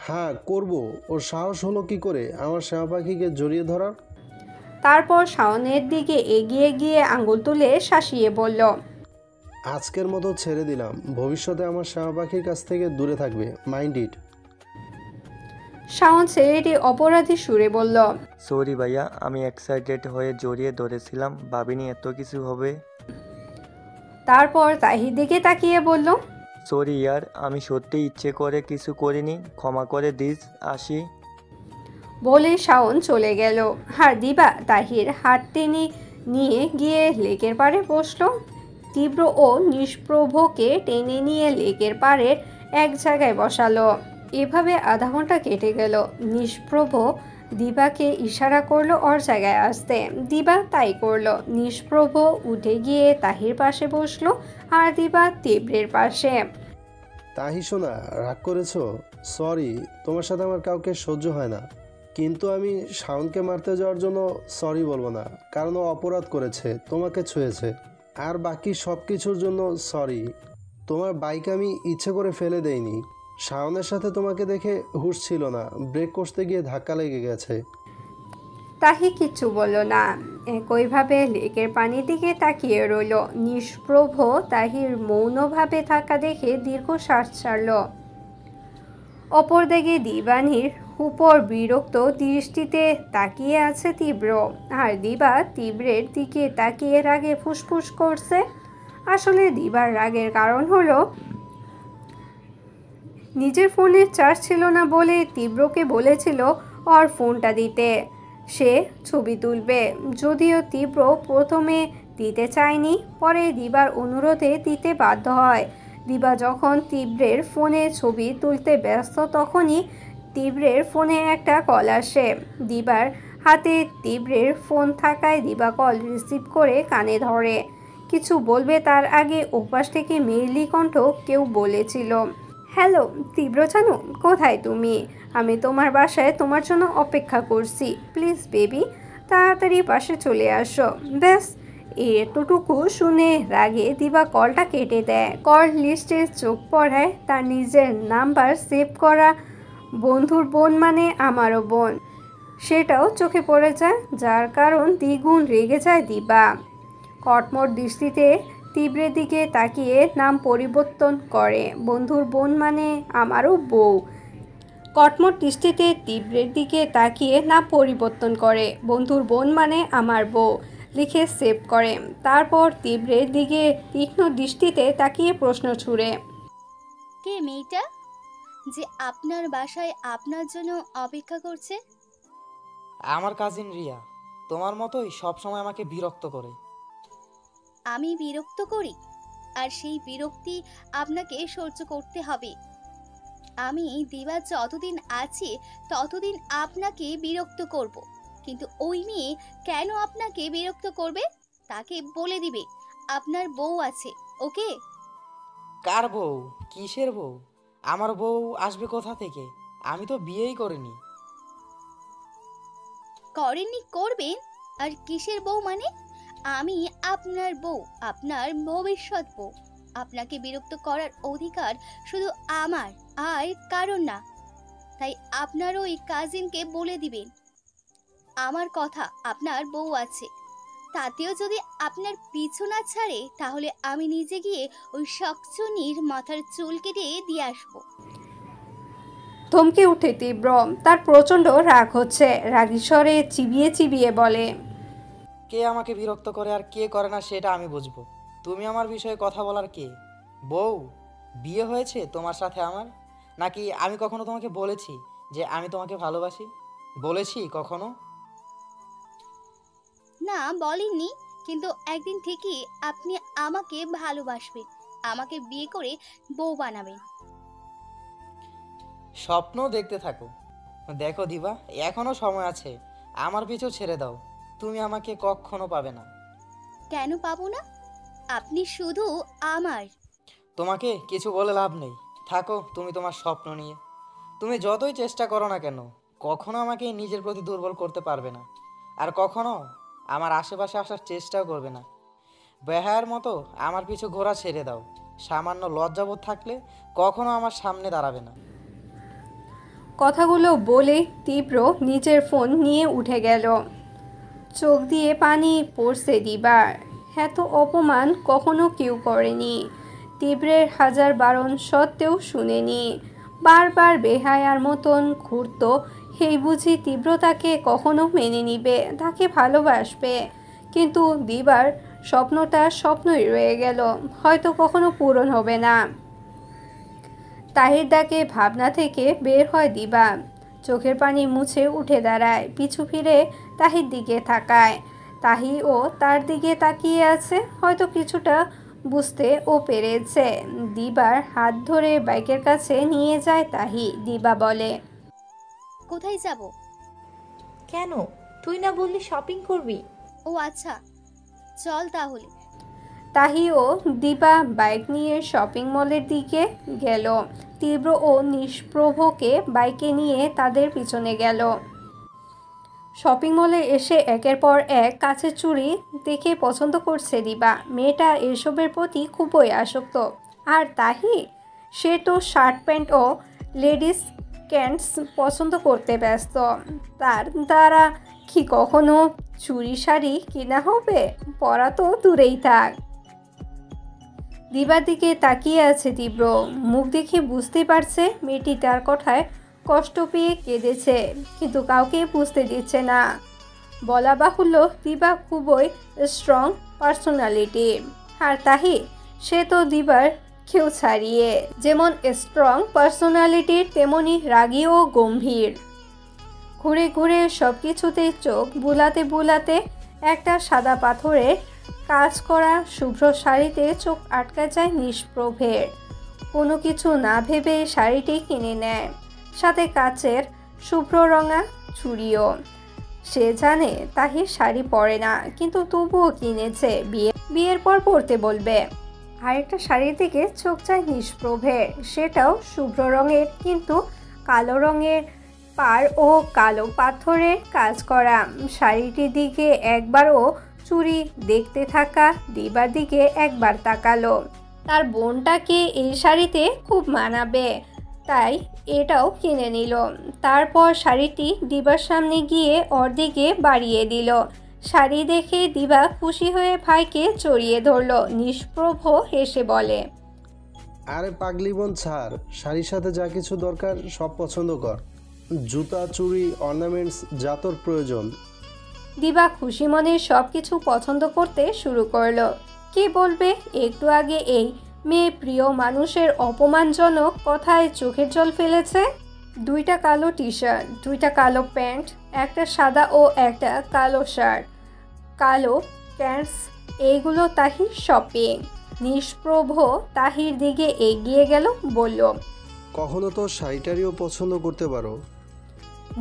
হ্যাঁ করব। ওর সাহস হলো কি করে আমার শ্যামা পাখিকে জড়িয়ে ধরার?
তারপর শাওনের দিকে এগিয়ে গিয়ে আঙ্গুল তুলে শাসিয়ে বলল,
আজকের মতো ছেড়ে দিলাম, ভবিষ্যতে আমার শ্যামা পাখির কাছ থেকে দূরে থাকবে, মাইন্ড ইট।
শাওন ছেলেটি অপরাধী সুরে বলল,
সরি ভাইয়া, আমি এক্সাইটেড হয়ে জড়িয়ে ধরেছিলাম, ভাবিনি এত কিছু হবে।
তারপর তাহির দিকে তাকিয়ে বলল,
সরি ইয়ার, আমি সত্যি ইচ্ছে করে কিছু করিনি, ক্ষমা করে দিস, আসি।
বলে শাওন চলে গেল। আর দিবা তাহির হাত টেনে নিয়ে গিয়ে লেকের পাড়ে বসলো। তীব্র ও নিষ্প্রভকে টেনে নিয়ে লেকের পাড়ে এক জায়গায় বসালো। এভাবে আধা ঘন্টা কেটে গেল। নিষ্প্রভ দিবাকে ইশারা করলো ওর জায়গায় আসতে। দিবা তাই করলো। নিষ্প্রভ উঠে গিয়ে তাহির পাশে বসলো আর দিবা তীব্রের পাশে।
তাহি শোনা, রাগ করেছো? সরি, তোমার সাথে আমার কাউকে সহ্য হয় না। কিন্তু আমি শাওনকে মারতে যাওয়ার জন্য সরি বলবো না, কারণ ও অপরাধ করেছে, তোমাকে ছুঁয়েছে। আর বাকি সব কিছুর জন্য সরি। তোমার বাইক আমি ইচ্ছে করে ফেলে দেইনি। শাওনের সাথে তোমাকে দেখে হুঁশ ছিল না, ব্রেক করতে গিয়ে ধাক্কা লেগে গেছে।
তাহি কিচ্ছু বলল না, একইভাবে লেকের পানির দিকে তাকিয়ে রইল। নিষ্প্রভ তাহির মৌনভাবে থাকা দেখে দীর্ঘশ্বাস ছাড়ল। অপরদিকে দিবানির উপর বিরক্ত দৃষ্টিতে তাকিয়ে আছে তীব্র। আর দিবা তীব্রের দিকে তাকিয়ে রাগে ফুসফুস করছে। আসলে দিবার রাগের কারণ হলো নিজের ফোনের চার্জ ছিল না বলে তীব্রকে বলেছিল ওর ফোনটা দিতে, সে ছবি তুলবে। যদিও তীব্র প্রথমে দিতে চায়নি, পরে দিবার অনুরোধে দিতে বাধ্য হয়। দিবা যখন তীব্রের ফোনে ছবি তুলতে ব্যস্ত তখনই তীব্রের ফোনে একটা কল আসে। দিবার হাতে তীব্রের ফোন থাকায় দিবা কল রিসিভ করে কানে ধরে। কিছু বলবে তার আগে ওপাশ থেকে মেয়েলি কণ্ঠ কেউ বলেছিল, হ্যালো তীব্র জানু, কোথায় তুমি? আমি তোমার বাসায় তোমার জন্য অপেক্ষা করছি, প্লিজ বেবি তাড়াতাড়ি পাশে চলে আসো। ব্যাস এতটুকু শুনে রাগে দিবা কলটা কেটে দেয়। কল লিস্টে চোখ পড়ায় তার নিজের নাম্বার সেভ করা বন্ধুর বোন মানে আমারও বোন, সেটাও চোখে পড়ে যায়, যার কারণ দ্বিগুণ রেগে যায় দিবা। কটমট দৃষ্টিতে তীব্রের দিকে তাকিয়ে নাম পরিবর্তন করে বন্ধুর বোন মানে আমারও বউ। কটমট দৃষ্টিতে তীব্রের দিকে তাকিয়ে নাম পরিবর্তন করে বন্ধুর বোন মানে আমার বউ লিখে সেভ করে। তারপর তীব্রের দিকে তীক্ষ্ণ দৃষ্টিতে তাকিয়ে প্রশ্ন ছুড়ে,
কে মেয়েটা যে আপনার বাসায় আপনার জন্য অপেক্ষা করছে?
আমার কাজিন রিয়া, তোমার মতোই সবসময় আমাকে বিরক্ত করে।
আমি বিরক্ত করি? আর সেই বিরক্তি আপনাকে সহ্য করতে হবে। আমি দিবা যতদিন আছি ততদিন আপনাকে বিরক্ত করব, কিন্তু ওই মেয়ে কেন আপনাকে বিরক্ত করবে তাকে বলে দিবে আপনার বউ আছে। ওকে?
কার বউ? কিসের বউ? আমার বউ আসবে কোথা থেকে? আমি তো বিয়েই করিনি।
করেননি, করবেন? আর কিসের বউ মানে? আমি আপনার বউ, আপনার ভবিষ্যৎ বউ। আপনাকে বিরক্ত করার অধিকার শুধু আমার আর কারণ না। তাই আপনার ওই কাজিনকে বলে দিবেন আমার কথা আপনার বউ আছে। তাতেও যদি আপনার পিছু না ছাড়ে তাহলে আমি নিজে গিয়ে ওই শকচুনির মাথার চুল কেটে দিয়ে আসবো।
থমকে উঠে তীব্র, তার প্রচণ্ড রাগ হচ্ছে। রাগী স্বরে চিবিয়ে চিবিয়ে বলে,
কে আমাকে বিরক্ত করে আর কে করে না সেটা আমি বুঝবো। তুমি আমার বিষয়ে কথা বলার কে? বউ? বিয়ে হয়েছে তোমার সাথে আমার? নাকি আমি কখনো তোমাকে বলেছি যে আমি তোমাকে ভালোবাসি? বলেছি কখনো?
না বলেননি, কিন্তু একদিন ঠিকই আপনি আমাকে ভালোবাসবেন, আমাকে বিয়ে করে বউ বানাবেন।
স্বপ্ন দেখতে থাকো। দেখো দিবা, এখনো সময় আছে, আমার পিছু ছেড়ে দাও। তুমি আমাকে কখনো পাবে না।
কেন পাবো না? আপনি শুধু আমার।
তোমাকে কিছু বলে লাভ নেই, থাকো তুমি তোমার স্বপ্ন নিয়ে। তুমি যতই চেষ্টা করো না কেন কখনো আমাকে নিজের প্রতি দুর্বল করতে পারবে না, আর কখনো আমার আশেপাশে আসার চেষ্টাও করবে না। বেহায়ার মতো আমার পিছু ঘোরা ছেড়ে দাও। সামান্য লজ্জাবোধ থাকলে কখনো আমার সামনে দাঁড়াবে না।
কথাগুলো বলে তীব্র নিজের ফোন নিয়ে উঠে গেল। চোখ দিয়ে পানি পড়ছে দিবার। এত অপমান কখনো কেউ করেনি। তীব্রের হাজার বারণ সত্ত্বেও শুনেনি। বারবার বেহায়ার মতন ঘুরত। এই বুঝি তীব্র তাকে কখনো মেনে নিবে, তাকে ভালোবাসবে। কিন্তু দিবার স্বপ্নটা স্বপ্নই রয়ে গেল, হয়তো কখনো পূরণ হবে না। তাহির ডাকে ভাবনা থেকে বের হয় দিবা। চোখের পানি মুছে উঠে দাঁড়ায়, পিছু ফিরে তাহির দিকে তাকায়। তাহি ও তার দিকে তাকিয়ে আছে, হয়তো কিছুটা বুঝতে ও পেরেছে। দিবার হাত ধরে বাইকের কাছে নিয়ে যায় তাহি। দিবা বলে,
কোথায় যাব?
কেন? তুই না বললি শপিং করবি?
ও আচ্ছা, চল তাহলে।
তাহি ও দিবা বাইক নিয়ে শপিং মলের দিকে গেল। তীব্র ও নিষ্প্রভকে বাইকে নিয়ে তাদের পিছনে গেল। শপিং মলে এসে একের পর এক কাচের চুড়ি দেখে পছন্দ করছে দিবা। মেয়েটা এসবের প্রতি খুবই আসক্ত। আর তাহি, সে তো শার্ট প্যান্ট ও লেডিস ক্যান্টস পছন্দ করতে ব্যস্ত। তার দ্বারা কি কখনো চুড়ি শাড়ি কিনা হবে? পরা তো দূরেই থাক। দিবার দিকে তাকিয়ে আছে তীব্র। মুখ দেখে বুঝতে পারছে মেয়েটি তার কথায় কষ্ট পেয়ে কেঁদেছে, কিন্তু কাউকে বুঝতে দিচ্ছে না। বলা বাহুল্য দিবা খুবই স্ট্রং পার্সোনালিটি। আর তাহি, সে তো দিবার কেউ ছাড়িয়ে। যেমন স্ট্রং পার্সোনালিটির তেমনি রাগী ও গম্ভীর। ঘুরে ঘুরে সব কিছুতে চোখ বুলাতে বুলাতে একটা সাদা পাথরের কাজ করা শুভ্র শাড়িতে চোখ আটকা যায় নিষ্প্রভের। কোনো কিছু না ভেবে শাড়িটি কিনে নেয়, সাথে কাচের শুভ্র রঙা চুড়িও। সে জানে তাহির শাড়ি পরে না, কিন্তু তবুও কিনেছে, বিয়ের পর পরতে বলবে। আরেকটা শাড়ির দিকে চোখ যায় নিষ্প্রভের, সেটাও শুভ্র রঙের, কিন্তু কালো রঙের পাড় ও কালো পাথরের কাজ করা। শাড়িটির দিকে একবারও চুড়ি দেখতে থাকা দিবার দিকে একবার তাকালো। তার বোনটাকে এই শাড়িতে খুব মানাবে, তাই এটাও কিনে নিল। তারপর শাড়িটি দিবার সামনে গিয়ে ওর দিকে বাড়িয়ে দিল। শাড়ি দেখে দিবা খুশি হয়ে ভাইকে জড়িয়ে ধরল। নিষ্প্রভ হেসে বলে,
আরে পাগলি বোন ছাড়, শাড়ির সাথে যা কিছু দরকার সব পছন্দ কর, জুতা চুড়ি অর্নামেন্টস যা তোর প্রয়োজন।
দিবা খুশি মনে সব কিছু পছন্দ করতে শুরু করলো। কে বলবে একটু আগে এই মেয়ে প্রিয় মানুষের অপমানজনক কথায় চোখের জল ফেলেছে। 2টা কালো টি শার্ট, 2টা কালো প্যান্ট, একটা সাদা ও একটা কালো শার্ট, কালো প্যান্টস, এইগুলো তাহির শপিং। নিষ্প্রভ তাহির দিকে এগিয়ে গেল, বলল,
কখনো তো শাড়িটারিও পছন্দ করতে পারো।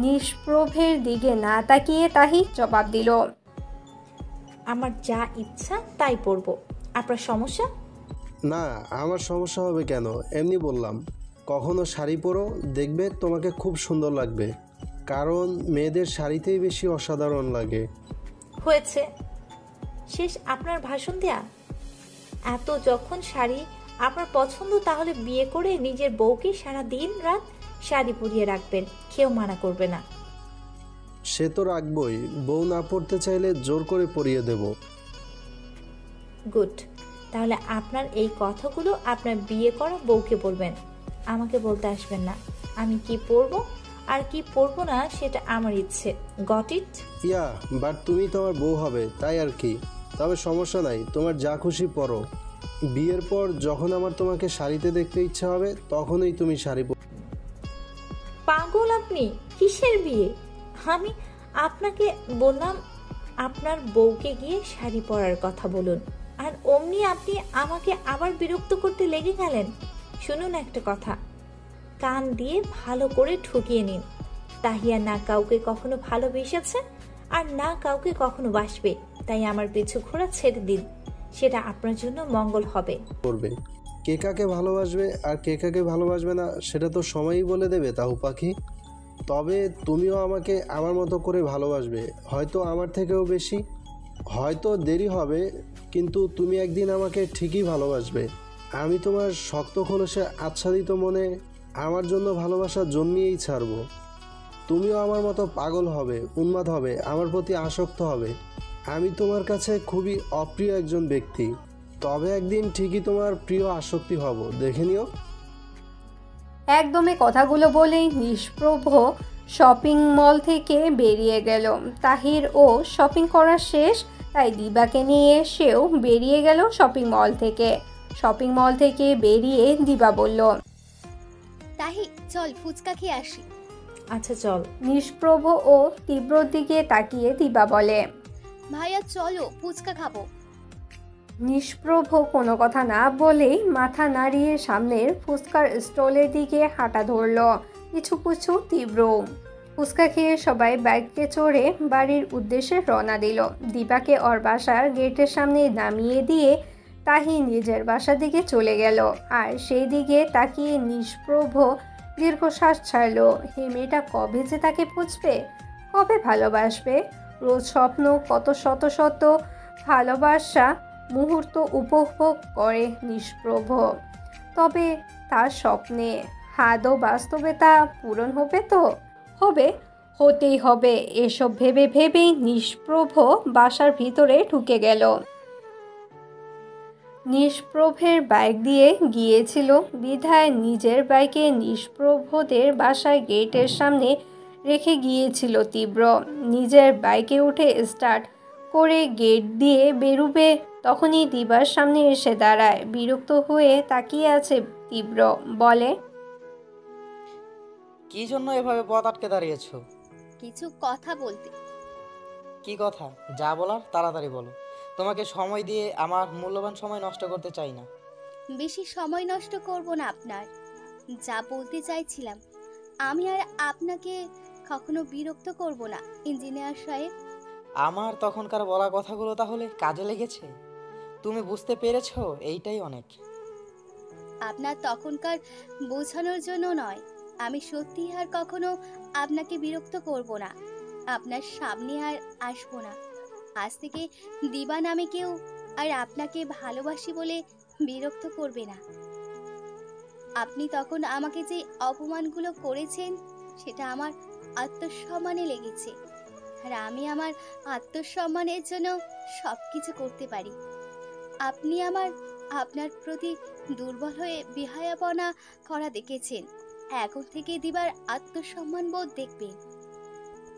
নিষ্প্রভের দিকে না তাকিয়ে তাহি জবাব দিল,
আমার যা ইচ্ছা তাই পরবো, আপনার সমস্যা?
না, আমার সমস্যা হবে কেন, এমনি বললাম। কখনো শাড়ি পরো, দেখবে তোমাকে খুব সুন্দর লাগবে, কারণ মেয়েদের শাড়িতেই বেশি অসাধারণ লাগে।
হয়েছে, শেষ আপনার ভাষণ দেয়া? এত যখন শাড়ি আপনার পছন্দ, তাহলে বিয়ে করে নিজের বউকে সারা দিন রাত শাড়ি পরিয়ে রাখবেন, কেউ মানা করবে না।
সে তো রাখবই, বউ না পড়তে চাইলে জোর করে পরিয়ে দেব।
গুড, তাহলে আপনার এই কথাগুলো আপনার বিয়ে করা বউকে বলবেন, আমাকে বলতে আসবেন না। আমি কি পরবো আর কি পরবো না সেটা আমার ইচ্ছে। Got it?
ইয়া, বাট তুমি তো আমার বউ হবে, তাই আর কি। তবে সমস্যা নাই, তোমার যা খুশি পরো। বিয়ের পর যখন আমার তোমাকে শাড়িতে দেখতে ইচ্ছা হবে, তখনই তুমি শাড়ি
পাগল আপনি? কিসের বিয়ে? আমি আপনাকে বললাম আপনার বউকে গিয়ে শাড়ি পরার কথা বলুন, আর অমনি আপনি আমাকে আবার বিরক্ত করতে লেগে গেলেন। শুনুন একটা কথা, কান দিয়ে ভালো করে ঠুকিয়ে নিন। তাহিয়া না কাউকে কখনো ভালোবেসেছে আর না কাউকে কখনো বাসবে, তাই আমার পিছু ঘোরা ছেড়ে দিন, সেটা আপনার জন্য মঙ্গল হবে।
করবে। কে কাকে ভালোবাসবে আর কে কাকে ভালোবাসবে না সেটা তো সময়ই বলে দেবে তাহু পাখি। তবে তুমিও আমাকে আমার মতো করে ভালোবাসবে, হয়তো আমার থেকেও বেশি, হয়তো দেরি হবে, কিন্তু তুমি একদিন আমাকে ঠিকই ভালোবাসবে। আমি তোমার শক্ত খোলসে আচ্ছাদিত মনে আমার জন্য ভালোবাসা জন্মিয়েই ছাড়বো। তুমিও আমার মতো পাগল হবে, উন্মাদ হবে, আমার প্রতি আসক্ত হবে। আমি তোমার কাছে খুবই অপ্রিয় একজন ব্যক্তি, তবে একদিন ঠিকই তোমার প্রিয় আসক্তি হব, দেখে নিও।
একদমই কথাগুলো বলেই নিষ্প্রভ শপিং মল থেকে বেরিয়ে গেল। তাহির ও শপিং করা শেষ, তাই দিবাকে নিয়ে সেও বেরিয়ে গেল শপিং মল থেকে। শপিং মল থেকে বেরিয়ে দিবা বলল,
তাহি চল ফুচকা খেয়ে আসি।
আচ্ছা চল।
নিষ্প্রভ ও তীব্রর দিকে তাকিয়ে দিবা বলে,
ভাইয়া চলো ফুচকা খাবো।
নিষ্প্রভ কোনো কথা না বলেই মাথা নাড়িয়ে সামনের ফুচকার স্টলের দিকে হাঁটা ধরল। পিছু পিছু তীব্র। ফুচকা খেয়ে সবাই বাইকে চড়ে বাড়ির উদ্দেশ্যে রওনা দিল। দিবাকে ওর বাসার গেটের সামনে নামিয়ে দিয়ে তাহি নিজের বাসার দিকে চলে গেল। আর সেই দিকে তাকিয়ে নিষ্প্রভ দীর্ঘশ্বাস ছাড়ল। হে মেয়েটা কবে যে তাকে বুঝবে, কবে ভালোবাসবে। রোজ স্বপ্ন, কত শত শত ভালোবাসা মুহূর্ত উপভোগ করে নিষ্প্রভ। তবে তার স্বপ্নে আদৌ বাস্তবে তা পূরণ হবে তো? হবে, হতেই হবে। এসব ভেবে ভেবেই নিষ্প্রভ বাসার ভিতরে ঢুকে গেল। নিষ্প্রভের বাইক দিয়ে গিয়েছিল বিধায় নিজের বাইকে নিষ্প্রভদের বাসায় গেটের সামনে রেখে গিয়েছিল তীব্র। নিজের বাইকে উঠে স্টার্ট করে গেট দিয়ে বেরুবে, তখনই দিবার সামনে এসে দাঁড়ায়। বিরক্ত হয়ে তাকিয়ে আছে তীব্র, বলে,
কি জন্য এভাবে পথ আটকে দাঁড়িয়েছো?
কিছু কথা বলতে।
কি কথা? যা বলার তাড়াতাড়ি বলো। তোমাকে সময় দিয়ে আমার মূল্যবান সময় নষ্ট করতে চাই না।
বেশি সময় নষ্ট করব না আপনার। যা বলতে চাইছিলাম, আমি আর আপনাকে কখনো বিরক্ত করব না ইঞ্জিনিয়ার সাহেব।
আমার তখনকার বলা কথাগুলো তাহলে কাজে লেগেছে? তুমি বুঝতে পেরেছো, এইটাই অনেক।
আপনার তখনকার বোঝানোর জন্য নয়, আমি সত্যি আর কখনো আপনাকে বিরক্ত করব না, আপনার সামনে আর আসবো না। আজ থেকে দিবা নামে কেউ আর আপনাকে ভালোবাসি বলে বিরক্ত করবে না। আপনি তখন আমাকে যে অপমানগুলো করেছেন সেটা আমার আত্মসম্মানে লেগেছে, আর আমি আমার আত্মসম্মানের জন্য সব কিছু করতে পারি। আপনি আপনার প্রতি দুর্বল হয়ে বিহায়াপনা করা দেখেছেন, এখন থেকে দিবার আত্মসম্মান বোধ দেখবেন।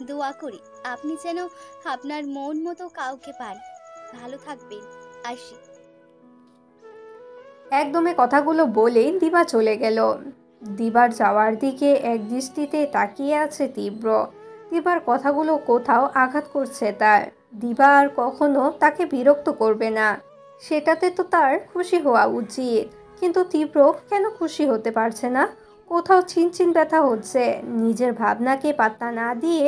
দোয়া করি আপনি যেন আপনার মন মতো কাউকে পান। ভালো থাকবেন, আসি।
একদমে কথাগুলো বলেই দিবা চলে গেল। দিবার যাওয়ার দিকে এক দৃষ্টিতে তাকিয়ে আছে তীব্র। দিবার কথাগুলো কোথাও আঘাত করছে তার। দিবা আর কখনো তাকে বিরক্ত করবে না, সেটাতে তো তার খুশি হওয়া উচিত। কিন্তু তীব্র কেন খুশি হতে পারছে না? কোথাও চিনচিন ব্যথা হচ্ছে। নিজের ভাবনাকে পাত্তা না দিয়ে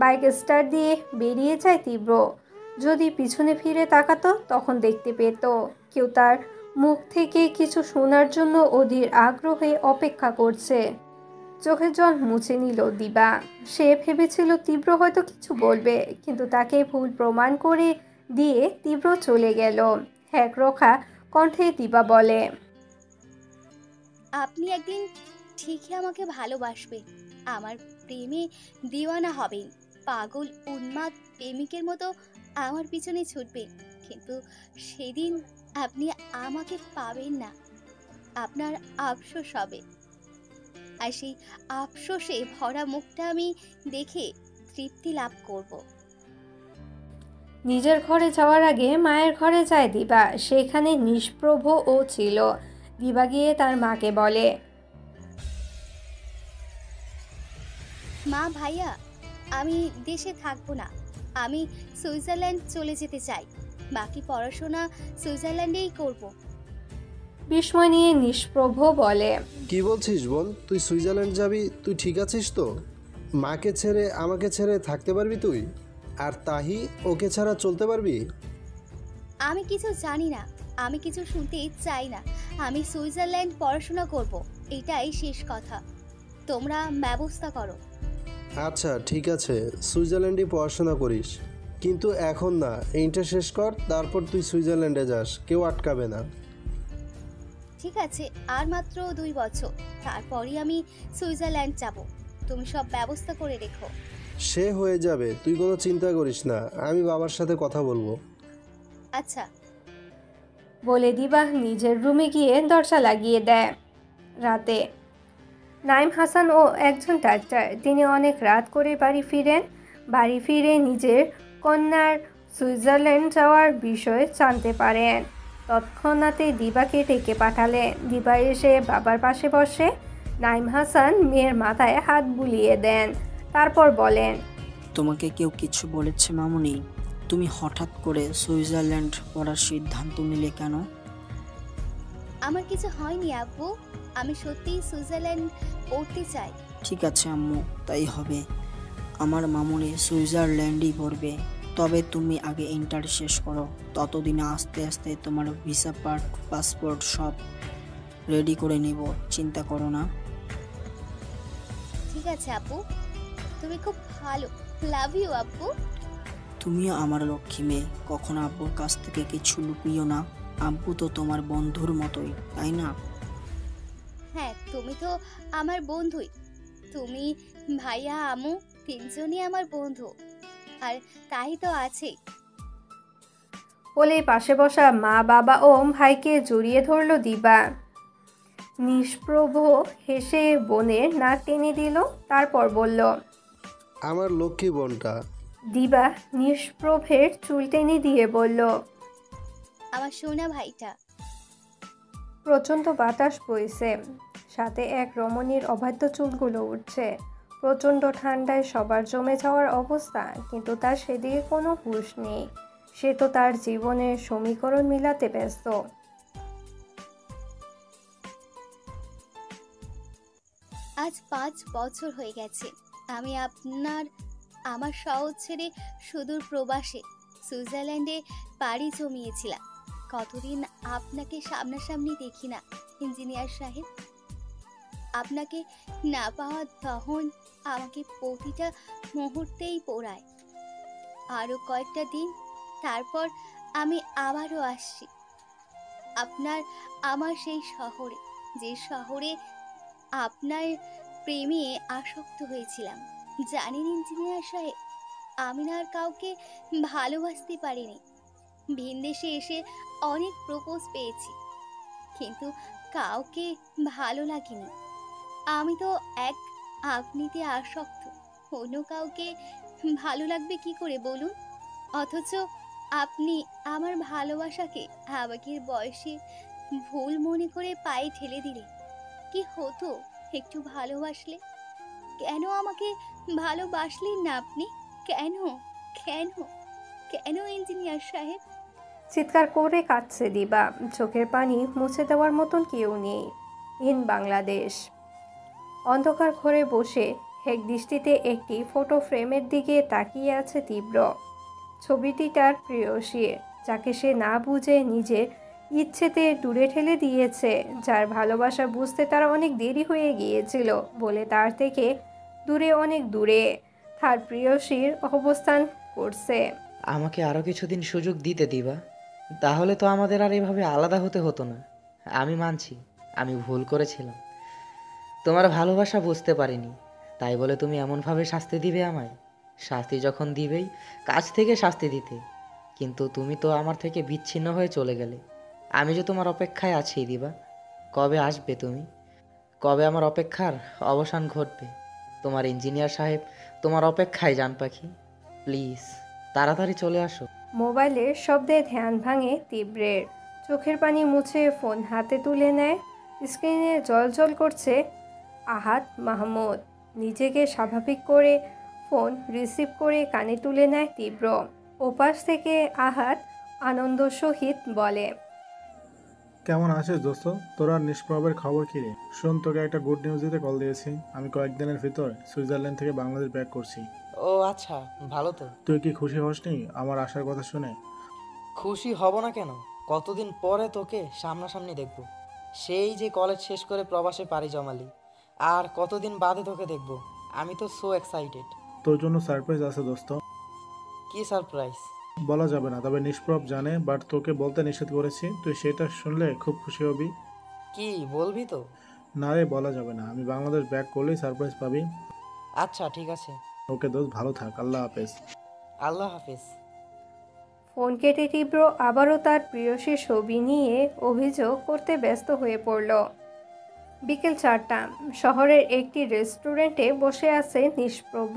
বাইক স্টার্ট দিয়ে বেরিয়ে যায় তীব্র। যদি পিছনে ফিরে তাকাতো তখন দেখতে পেত কেউ তার মুখ থেকে কিছু শোনার জন্য অধীর আগ্রহে অপেক্ষা করছে। চোখের জল মুছে নিল দিবা। সে ভেবেছিল তীব্র হয়তো কিছু বলবে, কিন্তু তাকে ভুল প্রমাণ করে দিয়ে তীব্র চলে গেল। একরোখা কণ্ঠে দিবা বলে,
আপনি একদিন ঠিকই আমাকে ভালোবাসবেন, আমার প্রেমে দিওয়ানা হবেন, পাগল উন্মাদ প্রেমিকের মতো আমার পিছনে ছুটবেন। কিন্তু সেদিন আপনি আমাকে পাবেন না, আপনার আফসোস হবে। আর সেই আফসোসে ভরা মুখটা আমি দেখে তৃপ্তি লাভ করব।
নিজের ঘরে যাওয়ার আগে মায়ের ঘরে যায় দিবা। সেখানে নিষ্প্রভ ও ছিল। দিবা গিয়ে তার মাকে বলে,
মা, ভাইয়া, আমি দেশে থাকবো না, আমি সুইজারল্যান্ড চলে যেতে চাই। বাকি পড়াশোনা সুইজারল্যান্ডেই করব।
বিস্ময় নিয়ে নিষ্প্রভ বলে,
কি বলছিস বোন? তুই সুইজারল্যান্ড যাবি? তুই ঠিক আছিস তো? মাকে ছেড়ে আমাকে ছেড়ে থাকতে পারবি তুই? আর তাহি, ওকে ছাড়া চলতে পারবি?
আমি কিছু জানি না, আমি কিছু শুনতে চাই না। আমি সুইজারল্যান্ড পড়াশোনা করব, এটাই শেষ কথা। তোমরা ব্যবস্থা করো।
আচ্ছা ঠিক আছে, সুইজারল্যান্ডে পড়াশোনা করিস, কিন্তু এখন না, ইন্টার শেষ কর, তারপর তুই সুইজারল্যান্ডে যাস, কেউ আটকাবে না।
ঠিক আছে, আর মাত্র 2 বছর, তারপরই আমি সুইজারল্যান্ড যাব। তুমি সব ব্যবস্থা করে রেখো।
সে হয়ে যাবে, তুই কোনো চিন্তা করিস না, আমি বাবার সাথে কথা বলবো।
আচ্ছা।
বলে দিবা নিজের রুমে গিয়ে দরজা লাগিয়ে দেয়। রাতে নাইম হাসান ও একজন ডাক্তার, তিনি অনেক রাত করে বাড়ি ফিরেন। বাড়ি ফিরে নিজের কন্যার সুইজারল্যান্ড যাওয়ার বিষয়ে জানতে পারেন। তৎক্ষণাতে দিবাকে ডেকে পাঠালেন। দিবা এসে বাবার পাশে বসে। নাইম হাসান মেয়ের মাথায় হাত বুলিয়ে দেন, তারপর বলেন,
তোমাকে কেউ কিছু বলেছে মামুনি? তুমি হঠাৎ করে সুইজারল্যান্ড পড়ার সিদ্ধান্ত নিলে কেন?
আমার কিছু হয়নি আব্বু, আমি সত্যিই সুইজারল্যান্ড পড়তে চাই।
ঠিক আছে আম্মু, তাই হবে। আমার মামুনি সুইজারল্যান্ডই পড়বে, তবে তুমি আগে ইন্টার শেষ করো। ততদিনে আস্তে আস্তে তোমার ভিসা পাসপোর্ট সব রেডি করে নিব, চিন্তা করো না।
ঠিক আছে আব্বু, তুমি খুব ভালো। লাভ ইউ আব্বু।
তুমিও আমার লক্ষ্মী মেয়ে, কখনো আব্বুর কাছ থেকে কিছু লুকিও না। আব্বু তো তোমার বন্ধুর মতোই, তাই না?
হ্যাঁ, তুমি তো আমার বন্ধুই। তুমি, ভাইয়া, আমু তিনজনই আমার বন্ধু, আর তাই তো আছে।
বলে পাশে বসা মা, বাবা ও ভাইকে জড়িয়ে ধরল দিবা। নিষ্প্রভ হেসে বোনের নাক টেনে দিল, তারপর বলল,
আমার লক্ষ্মী বোনটা।
দিবা নিষ্প্রভের চুল টেনে দিয়ে বলল,
আমার সোনা ভাইটা।
প্রচণ্ড বাতাস বইছে, সাথে এক রমণীর অবাধ্য চুলগুলো উঠছে। প্রচণ্ড ঠান্ডায় সবার জমে যাওয়ার অবস্থা, কিন্তু তার সেদিকে কোনো হুঁশ নেই। সে তো তার জীবনের সমীকরণ মিলাতে ব্যস্ত।
আজ 5 বছর হয়ে গেছে আমি আমার শহর ছেড়ে সুদূর প্রবাসে সুইজারল্যান্ডে পাড়ি জমিয়েছিলাম। কতদিন আপনাকে সামনাসামনি দেখি না ইঞ্জিনিয়ার সাহেব। আপনাকে না পাওয়া তখন আমাকে প্রতিটা মুহূর্তেই পোড়ায়। আরও কয়েকটা দিন, তারপর আমি আবারও আসছি আমার সেই শহরে, যে শহরে আপনার প্রেমে আসক্ত হয়েছিলাম। জানেন ইঞ্জিনিয়ার সাহেব, আমি না আর কাউকে ভালোবাসতে পারিনি। ভিনদেশে এসে অনেক প্রপোজ পেয়েছি, কিন্তু কাউকে ভালো লাগেনি। আমি তো আপনিতে আসক্ত, অন্য কাউকে ভালো লাগবে কি করে বলুন? অথচ আপনি আমার ভালোবাসাকে আবেগের বয়সে ভুল মনে করে পায়ে ঠেলে দিলেন। কি হতো একটু ভালোবাসলে? কেন আমাকে ভালোবাসলেন না আপনি? কেন কেন কেন ইঞ্জিনিয়ার সাহেব?
চিৎকার করে কাঁদছে দিবা। চোখের পানি মুছে দেওয়ার মতন কেউ নেই ইন বাংলাদেশ। অন্ধকার ঘরে বসে এক দৃষ্টিতে একটি ফটো ফ্রেমের দিকে তাকিয়ে আছে তীব্র। ছবিটি তার প্রেয়সী, যাকে সে না বুঝে নিজের ইচ্ছেতে দূরে ঠেলে দিয়েছে, যার ভালোবাসা বুঝতে তার অনেক দেরি হয়ে গিয়েছিল বলে তার থেকে দূরে, অনেক দূরে তার প্রেয়সীর অবস্থান করছে।
আমাকে আরও কিছুদিন সুযোগ দিতে দিবা, তাহলে তো আমাদের আর এভাবে আলাদা হতে হতো না। আমি মানছি আমি ভুল করেছিলাম, তোমার ভালোবাসা বুঝতে পারিনি, তাই বলে তুমি এমনভাবে শাস্তি দিবে আমায়? শাস্তি যখন দিবেই কাছ থেকে শাস্তি দিতে, কিন্তু তুমি তো আমার থেকে বিচ্ছিন্ন হয়ে চলে গেলে। আমি যে তোমার অপেক্ষায় আছি দিবা। কবে আসবে তুমি? কবে আমার অপেক্ষার অবসান ঘটবে? তোমার ইঞ্জিনিয়ার সাহেব তোমার অপেক্ষায় জান পাখি, প্লিজ তাড়াতাড়ি চলে আসো।
মোবাইলের শব্দে ধ্যান ভাঙে তীব্রের। চোখের পানি মুছে ফোন হাতে তুলে নেয়। স্ক্রিনে জ্বলজ্বল করছে আহাদ মাহমুদ। নিজেকে স্বাভাবিক করে ফোন রিসিভ করে কানে তুলে নেয় তীব্র। ওপাশ থেকে আহাদ আনন্দ সহিত বলে,
কেমন আছিস দোস্ত? তোর আর নিষ্প্রভের খবর কি রে? শোন, তোকে একটা গুড নিউজ দিতে কল দিয়েছি। আমি কয়েকদিনের ভিতর সুইজারল্যান্ড থেকে বাংলাদেশ ব্যাক করছি।
ও আচ্ছা, ভালো তো।
তুই কি খুশি হসনি আমার আসার কথা শুনে?
খুশি হব না কেন? কতদিন পরে তোকে সামনাসামনি দেখব। সেই যে কলেজ শেষ করে প্রবাসে পাড়ি জমালি, আর কতদিন বাদে তোকে দেখব। আমি তো সো এক্সাইটেড।
তোর জন্য সারপ্রাইজ আছে দোস্ত।
কি সারপ্রাইজ?
বলা যাবে না, তবে নিষ্প্রভ জানে, বাট তোকে বলতে নিষেধ করেছি। তুই সেটা শুনলে খুব খুশি হবি।
কি বলবি তো?
না রে, বলা যাবে না। আমি বাংলাদেশ ব্যাক করলেই সারপ্রাইজ পাবি।
আচ্ছা ঠিক আছে।
ওকে দোস্ত, ভালো থাক। আল্লাহ হাফেজ।
আল্লাহ হাফেজ।
ফোন কেটে তীব্র আবারও তার প্রেয়সীর ছবি নিয়ে অভিযোগ করতে ব্যস্ত হয়ে পড়ল। বিকেল 4টা। শহরের একটি রেস্টুরেন্টে বসে আছে নিষ্প্রভ,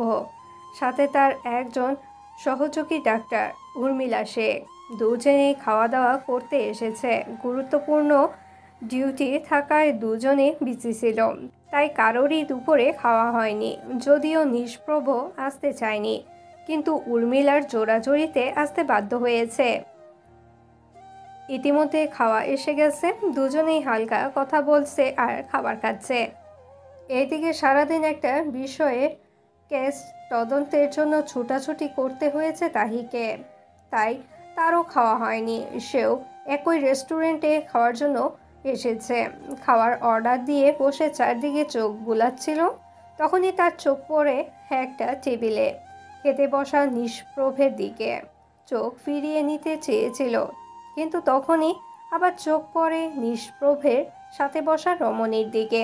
সাথে তার একজন সহযোগী ডাক্তার উর্মিলা শেখ। দুজনেই খাওয়া দাওয়া করতে এসেছে। গুরুত্বপূর্ণ ডিউটি থাকায় দুজনে বিজি ছিল, তাই কারোরই দুপুরে খাওয়া হয়নি। যদিও নিষ্প্রভ আসতে চায়নি, কিন্তু উর্মিলার জোরাজোরিতে আসতে বাধ্য হয়েছে। ইতিমধ্যে খাওয়া এসে গেছে। দুজনেই হালকা কথা বলছে আর খাবার খাচ্ছে। এইদিকে সারাদিন একটা বিষয়ে কেস তদন্তের জন্য ছুটাছুটি করতে হয়েছে তাহিকে, তাই তারও খাওয়া হয়নি। সেও একই রেস্টুরেন্টে খাওয়ার জন্য এসেছে। খাওয়ার অর্ডার দিয়ে বসে চারদিকে চোখ বুলাচ্ছিল, তখনই তার চোখ পড়ে একটা টেবিলে খেতে বসা নিষ্প্রভের দিকে। চোখ ফিরিয়ে নিতে চেয়েছিল, কিন্তু তখনই আবার চোখ পড়ে নিষ্প্রভের সাথে বসা রমণীর দিকে।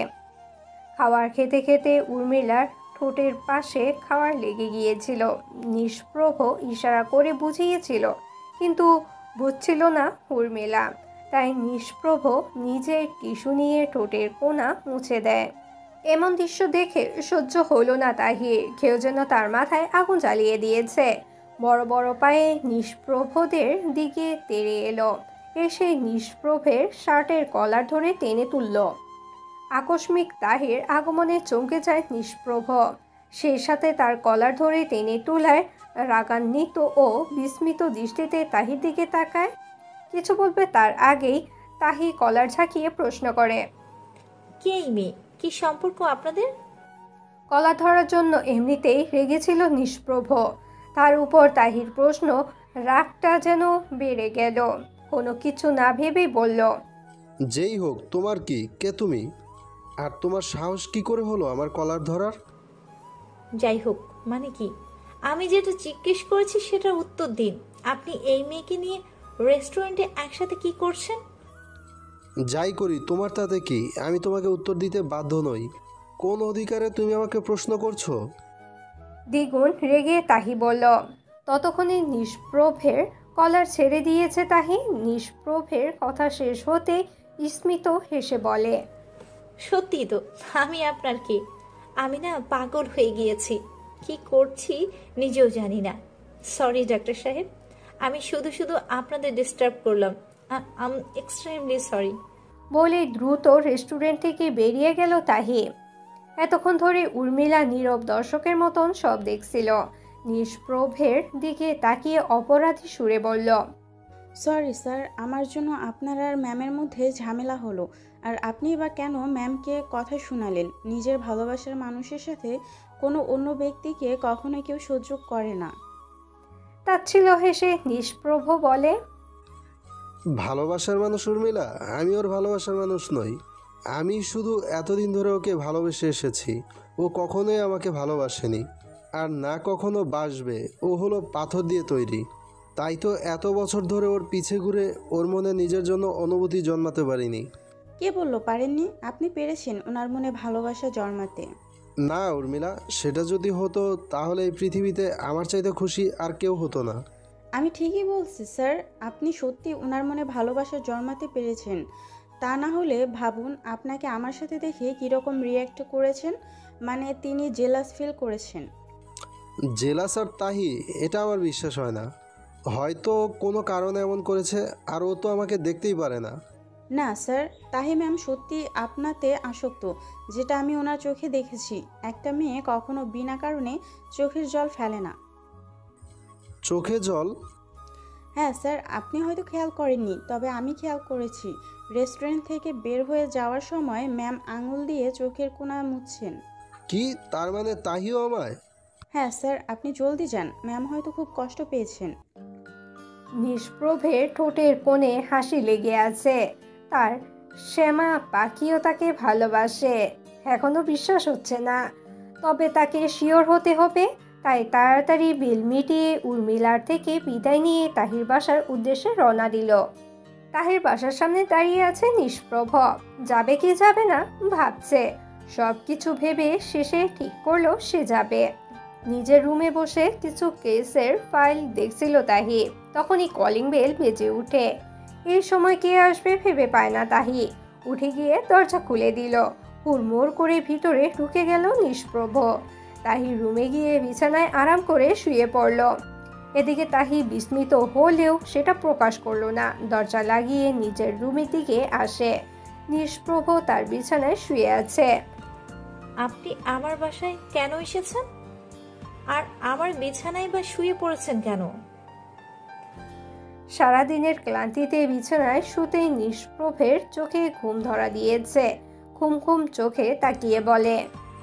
খাবার খেতে খেতে উর্মিলার ঠোঁটের পাশে খাবার লেগে গিয়েছিল। নিষ্প্রভ ইশারা করে বুঝিয়েছিল, কিন্তু বুঝছিল না উর্মিলা, তাই নিষ্প্রভ নিজের টিস্যু নিয়ে ঠোঁটের কোণা মুছে দেয়। এমন দৃশ্য দেখে সহ্য হলো না তাহির। কেউ যেন তার মাথায় আগুন জ্বালিয়ে দিয়েছে। বড় বড় পায়ে নিষ্প্রভদের দিকে তেড়ে এলো, এসে নিষ্প্রভের শার্টের কলার ধরে টেনে তুলল। আকস্মিক তাহির আগমনে চমকে যায় নিষ্প্রভ। সেই সাথে তার কলার ধরে টেনে তোলায় রাগান্বিত ও বিস্মিত দৃষ্টিতে তাহির দিকে তাকায়। কিছু বলবে তার আগেই তাহি কলার ঝাঁকিয়ে প্রশ্ন করে,
কে এই মেয়ে? কি সম্পর্ক আপনাদের?
কলা ধরার জন্য এমনিতেই রেগেছিল নিষ্প্রভ। তার উপর তাহির প্রশ্ন রাগটা যেন বেড়ে গেল। কোনো কিছু না ভেবেই বলল,
যেই হোক, তোমার কি, কে তুমি? আর তোমার সাহস কি করে হলো আমার কলার ধরার?
যাই হোক মানে কি? আমি যেটা জিজ্ঞেস করেছি সেটার উত্তর দিন। আপনি এই মেয়েকে নিয়ে রেস্টুরেন্টে একসাথে কি করছেন?
যাই করি তোমার তাতে কি? আমি তোমাকে উত্তর দিতে বাধ্য নই। কোন অধিকারে তুমি আমাকে প্রশ্ন করছো?
দ্বিগুণ রেগে তাহি বলল। ততক্ষণে নিষ্প্রভের কলার ছেড়ে দিয়েছে তাহি। নিষ্প্রভের কথা শেষ হতে স্মিত হেসে বলে,
সত্যি তো, আমি আপনার কি? আমি না পাগল হয়ে গিয়েছি, কি করছি নিজেও জানি না। সরি ডাক্তার সাহেব, আমি শুধু শুধু আপনাদের ডিস্টার্ব করলাম। I am extremely sorry.
বলে দ্রুত রেস্টুরেন্ট থেকে বেরিয়ে গেল তাহি। এতক্ষণ ধরে উর্মিলা নীরব দর্শকের মতন সব দেখছিল। নিষ্প্রভের দিকে তাকিয়ে অপরাধী সুরে বলল,
সরি স্যার, আমার জন্য আপনার আর ম্যামের মধ্যে ঝামেলা হলো। আর আপনি বা কেন ম্যামকে কথা শোনালেন? নিজের ভালোবাসার মানুষের সাথে কোনো অন্য ব্যক্তিকে কখনোই কেউ সহ্য করে না।
তাচ্ছিল হেসে নিষ্প্রভ বলে,
ভালোবাসার মানুষ উর্মিলা? আমি ওর ভালোবাসার মানুষ নই। আমি শুধু এতদিন ধরে ওকে ভালোবেসে এসেছি। ও কখনোই আমাকে ভালোবাসেনি, আর না কখনো বাসবে। ও হলো পাথর দিয়ে তৈরি। তাই তো এত বছর ধরে ওর পিছে ঘুরে ওর মনে নিজের জন্য অনুভূতি জন্মাতে পারিনি।
কে বললো পারেননি? আপনি পেরেছেন ওনার মনে ভালোবাসা জন্মাতে।
না উর্মিলা, সেটা যদি হতো তাহলে এই পৃথিবীতে আমার চাইতে খুশি আর কেউ হতো না।
আমি ঠিকই বলছি স্যার, আপনি সত্যি ওনার মনে ভালোবাসা জন্মাতে পেরেছেন। তা না হলে ভাবুন, আপনাকে আমার সাথে দেখে কীরকম রিয়্যাক্ট করেছেন। মানে তিনি জেলাস ফিল করেছেন।
জেলাস আর তাহি? এটা আমার বিশ্বাস হয় না। হয়তো কোনো কারণে এমন করেছে, আর ও তো আমাকে দেখতেই পারে না।
না স্যার, তাহি ম্যাম সত্যি আপনাতে আসক্ত, যেটা আমি ওনার চোখে দেখেছি। একটা মেয়ে কখনো বিনা কারণে চোখের জল ফেলে না।
চোখে জল?
হ্যাঁ স্যার, আপনি হয়তো খেয়াল করেননি, তবে আমি খেয়াল করেছি। রেস্টুরেন্ট থেকে বের হয়ে যাওয়ার সময় ম্যাম আঙুল দিয়ে চোখের কোণা মুছছেন।
কি, তার মানে তাহিও আমায়?
হ্যাঁ স্যার, আপনি জলদি যান, ম্যাম হয়তো খুব কষ্ট পেয়েছেন।
নিষ্প্রভের ঠোঁটের কোণে হাসি লেগে আছে। তার শ্যামা পাখিও তাকে ভালোবাসে। এখনো বিশ্বাস হচ্ছে না, তবে তাকে শিওর হতে হবে। তাই তাড়াতাড়ি বিল মিটিয়ে উর্মিলার থেকে বিদায় নিয়ে তাহির বাসার উদ্দেশ্যে রওনা দিল। তাহির বাসার সামনে দাঁড়িয়ে আছে নিষ্প্রভ। যাবে কি যাবে না ভাবছে। সব কিছু ভেবে শেষে ঠিক করলো সে যাবে। নিজের রুমে বসে কিছু কেসের ফাইল দেখছিল তাহি। তখনই কলিং বেল বেজে উঠে। এই সময় কে আসবে ভেবে পায় না তাহি। উঠে গিয়ে দরজা খুলে দিল। হুড়মুড় করে ভিতরে ঢুকে গেল নিষ্প্রভ। তাহি রুমে গিয়ে বিছানায় আরাম করে শুয়ে পড়ল। এদিকে তাহি বিস্মিত হলেও সেটা প্রকাশ করলো না। দরজা লাগিয়ে নিজের রুমের দিকে আসে। নিষ্প্রভ তার বিছানায় শুয়ে আছে।
আপনি আমার বাসায় কেন এসেছেন? আর আমার বিছানায় বা শুয়ে পড়েছেন কেন?
সারাদিনের ক্লান্তিতে বিছানায় শুতেই নিষ্প্রভের চোখে ঘুম ধরা দিয়েছে। ঘুম ঘুম চোখে তাকিয়ে বলে,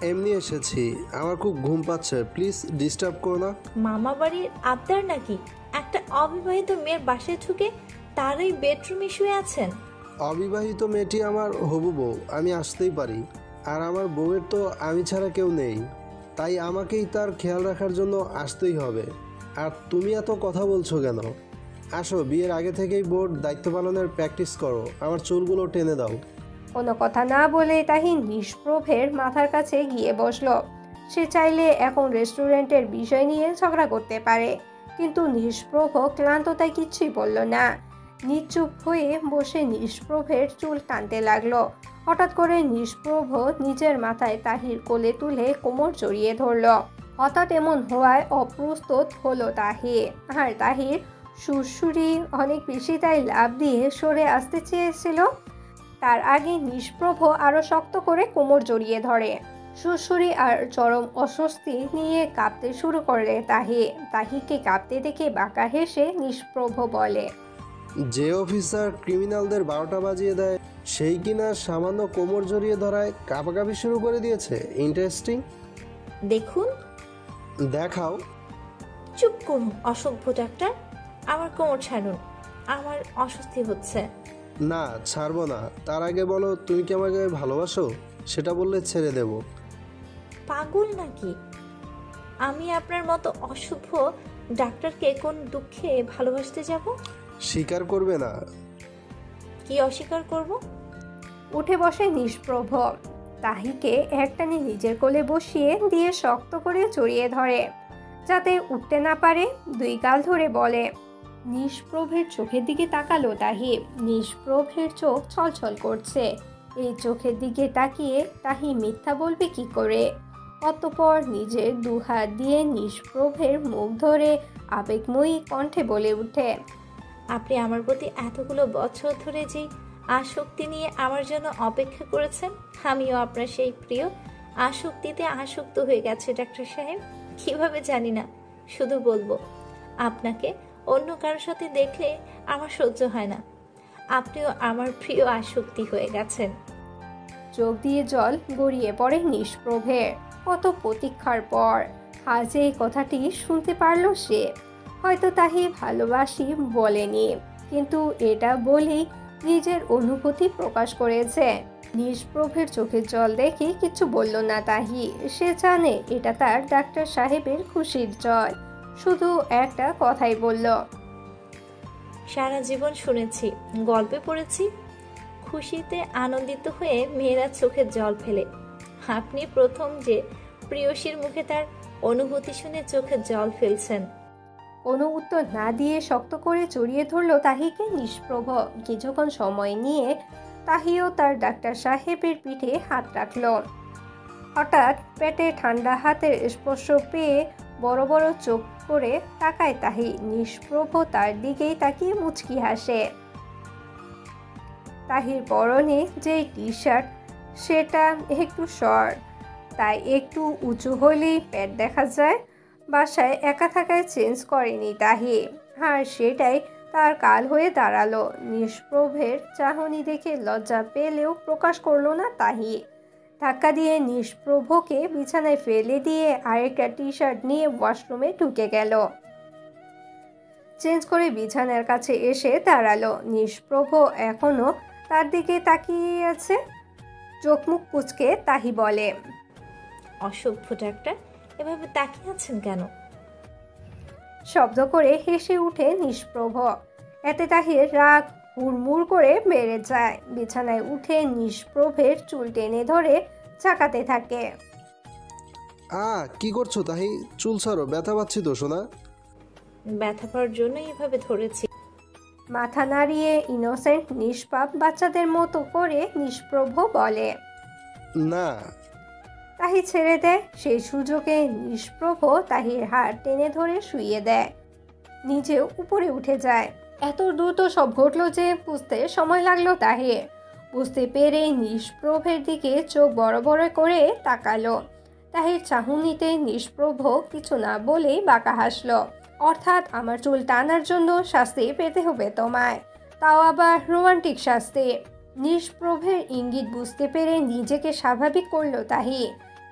এমনি এসেছি, আমার খুব ঘুম পাচ্ছে, প্লিজ ডিস্টার্ব করো না।
মামা বাড়ির আবদার নাকি? একটা অবিবাহিত মেয়ের বাসায় ঢুকে তারই বেডরুমে শুয়ে আছেন?
অবিবাহিত মেয়েটি আমার হবু বউ, আমি আসতেই পারি। আর আমার বউয়ের তো আমি ছাড়া কেউ নেই, তাই আমাকেই তার খেয়াল রাখার জন্য আসতেই হবে। আর তুমি এত কথা বলছো কেন? আসো, বিয়ের আগে থেকেই বউর দায়িত্ব পালনের প্র্যাকটিস করো। আমার চুলগুলো টেনে দাও।
কোনো কথা না বলে তাহি নিষ্প্রভের মাথার কাছে গিয়ে বসলো। সে চাইলে এখন রেস্টুরেন্টের বিষয় নিয়ে ঝগড়া করতে পারে, কিন্তু নিষ্প্রভ ক্লান্ত তাই কিচ্ছুই বলল না। নিশ্চুপ হয়ে বসে নিষ্প্রভের চুল টানতে লাগলো। হঠাৎ করে নিষ্প্রভ নিজের মাথায় তাহির কোলে তুলে কোমর জড়িয়ে ধরল। হঠাৎ এমন হওয়ায় অপ্রস্তুত হলো তাহি। আর তাহির সুরসুরি অনেক বেশি, তাই লাফ দিয়ে সরে আসতে চেয়েছিল। তার আগে নিষ্প্রভ আরো শক্ত করে কোমর জড়িয়ে ধরে। সুরসুরি আর চরম অস্বস্তি নিয়ে কাঁপতে শুরু করে তাহিকে কাঁপতে দেখে বাঁকা হেসে নিষ্প্রভ বলে,
যে অফিসার ক্রিমিনালদের 12টা বাজিয়ে দেয় সেই কিনা সামান্য কোমর জড়িয়ে ধরায় কাঁপাকাঁপি শুরু করে দিয়েছে। ইন্টারেস্টিং।
দেখুন।
দেখাও।
চুপ করুন অসভ্য ডাক্তার, আমার কোমর ছাড়ুন, আমার অস্বস্তি হচ্ছে।
না, ছাড়বো না। তার আগে বলো, তুমি কি আমাকে ভালোবাসো? সেটা বললে ছেড়ে দেব।
পাগল নাকি? আমি আপনার মতো অসভ্য ডাক্তারকে কোন দুঃখে ভালোবাসতে যাব?
স্বীকার করবে না?
কি অস্বীকার করব?
উঠে বসে নিষ্প্রভ। তাহিকে একটানে নিজের কোলে বসিয়ে দিয়ে শক্ত করে জড়িয়ে ধরে যাতে উঠতে না পারে। 2 গাল ধরে বলে। নিষ্প্রভের চোখের দিকে তাকালো তাহি। নিষ্প্রভের চোখ ছলছল করছে। এই চোখের দিকে তাকিয়ে তাহি মিথ্যা বলবে কি করে? অতঃপর নিজের 2 হাত দিয়ে নিষ্প্রভের মুখ ধরে আবেগময়ী কণ্ঠে বলে উঠে,
আপনি আমার প্রতি এতগুলো বছর ধরে যে আসক্তি নিয়ে আমার জন্য অপেক্ষা করেছেন, আমিও আপনার সেই প্রিয় আসক্তিতে আসক্ত হয়ে গেছে ডাক্তার সাহেব। কিভাবে জানি না, শুধু বলবো, আপনাকে অন্য কারোর সাথে দেখলে আমার সহ্য হয় না। আপনিও আমার প্রিয় আসক্তি হয়ে গেছেন।
চোখ দিয়ে জল গড়িয়ে পড়ে নিষ্প্রভের। কত প্রতীক্ষার পর আজ এই কথাটি শুনতে পারল সে। হয়তো তাহি ভালোবাসি বলেনি, কিন্তু এটা বলেই নিজের অনুভূতি প্রকাশ করেছে। নিষ্প্রভের চোখের জল দেখে কিছু বলল না তাহি। সে জানে এটা তার ডাক্তার সাহেবের খুশির জল। শুধু একটা কথাই বলল,
সারা জীবন শুনেছি, গল্পে পড়েছি, খুশিতে আনন্দিত হয়ে মেয়েরা চোখের জল ফেলে। আপনি প্রথম যে প্রিয়সীর মুখে তার অনুভূতি শুনে চোখের জল ফেলছেন।
কোনো উত্তর না দিয়ে শক্ত করে জড়িয়ে ধরলো তাহিকে নিষ্প্রভ। কিছুক্ষণ সময় নিয়ে তাহিও তার ডাক্তার সাহেবের পিঠে হাত রাখল। হঠাৎ পেটে ঠান্ডা হাতের স্পর্শ পেয়ে বড় বড় চোখ করে তাকায় তাহি। নিষ্প্রভ তার দিকেই তাকিয়ে মুচকি হাসে। তাহির পরনে যে টি শার্ট সেটা একটু শর্ট, তাই একটু উঁচু হলেই পেট দেখা যায়। বাসায় একা থাকায় চেঞ্জ করেনি তাহি, আর সেটাই তার কাল হয়ে দাঁড়ালো। নিষ্প্রভের চাহনি দেখে লজ্জা পেলেও প্রকাশ করলো না তাহি। ধাক্কা দিয়ে নিষ্প্রভকে বিছানায় ফেলে দিয়ে আরেকটা টি শার্ট নিয়ে ওয়াশরুমে ঢুকে গেল। চেঞ্জ করে বিছানার কাছে এসে দাঁড়ালো। নিষ্প্রভ এখনো তার দিকে তাকিয়ে আছে। চোখ মুখ কুঁচকে তাহি বলে,
অসভ্য ডাক্তার, এভাবে তাকিয়ে আছেন কেন?
শব্দ করে হেসে উঠে নিষ্প্রভ। এতে তাহির রাগ হুড়মুড় করে বেড়ে যায়। বিছানায় উঠে নিষ্প্রভের চুল টেনে ধরে ঝাঁকাতে থাকে।
কি করছো তাহি? চুল ছাড়ো, ব্যথা পাচ্ছি তো সোনা।
ব্যথা পাওয়ার জন্যই এভাবে ধরেছি।
মাথা নাড়িয়ে ইনোসেন্ট নিষ্পাপ বাচ্চাদের মতো করে নিষ্প্রভ বলে,
না।
তাহি ছেড়ে দেয়। সেই সুযোগে নিষ্প্রভ তাহির হাত টেনে ধরে শুইয়ে দেয়। নিজেও উপরে উঠে যায়। এত দ্রুত সব ঘটলো যে বুঝতে সময় লাগলো তাহির। বুঝতে পেরে নিষ্প্রভের দিকে চোখ বড় বড় করে তাকালো। তাহির চাহনিতে নিষ্প্রভ কিছু না বলেই বাঁকা হাসলো। অর্থাৎ, আমার চুল টানার জন্য শাস্তি পেতে হবে তোমায়, তাও আবার রোমান্টিক শাস্তি। নিষ্প্রভের ইঙ্গিত বুঝতে পেরে নিজেকে স্বাভাবিক করলো তাহি।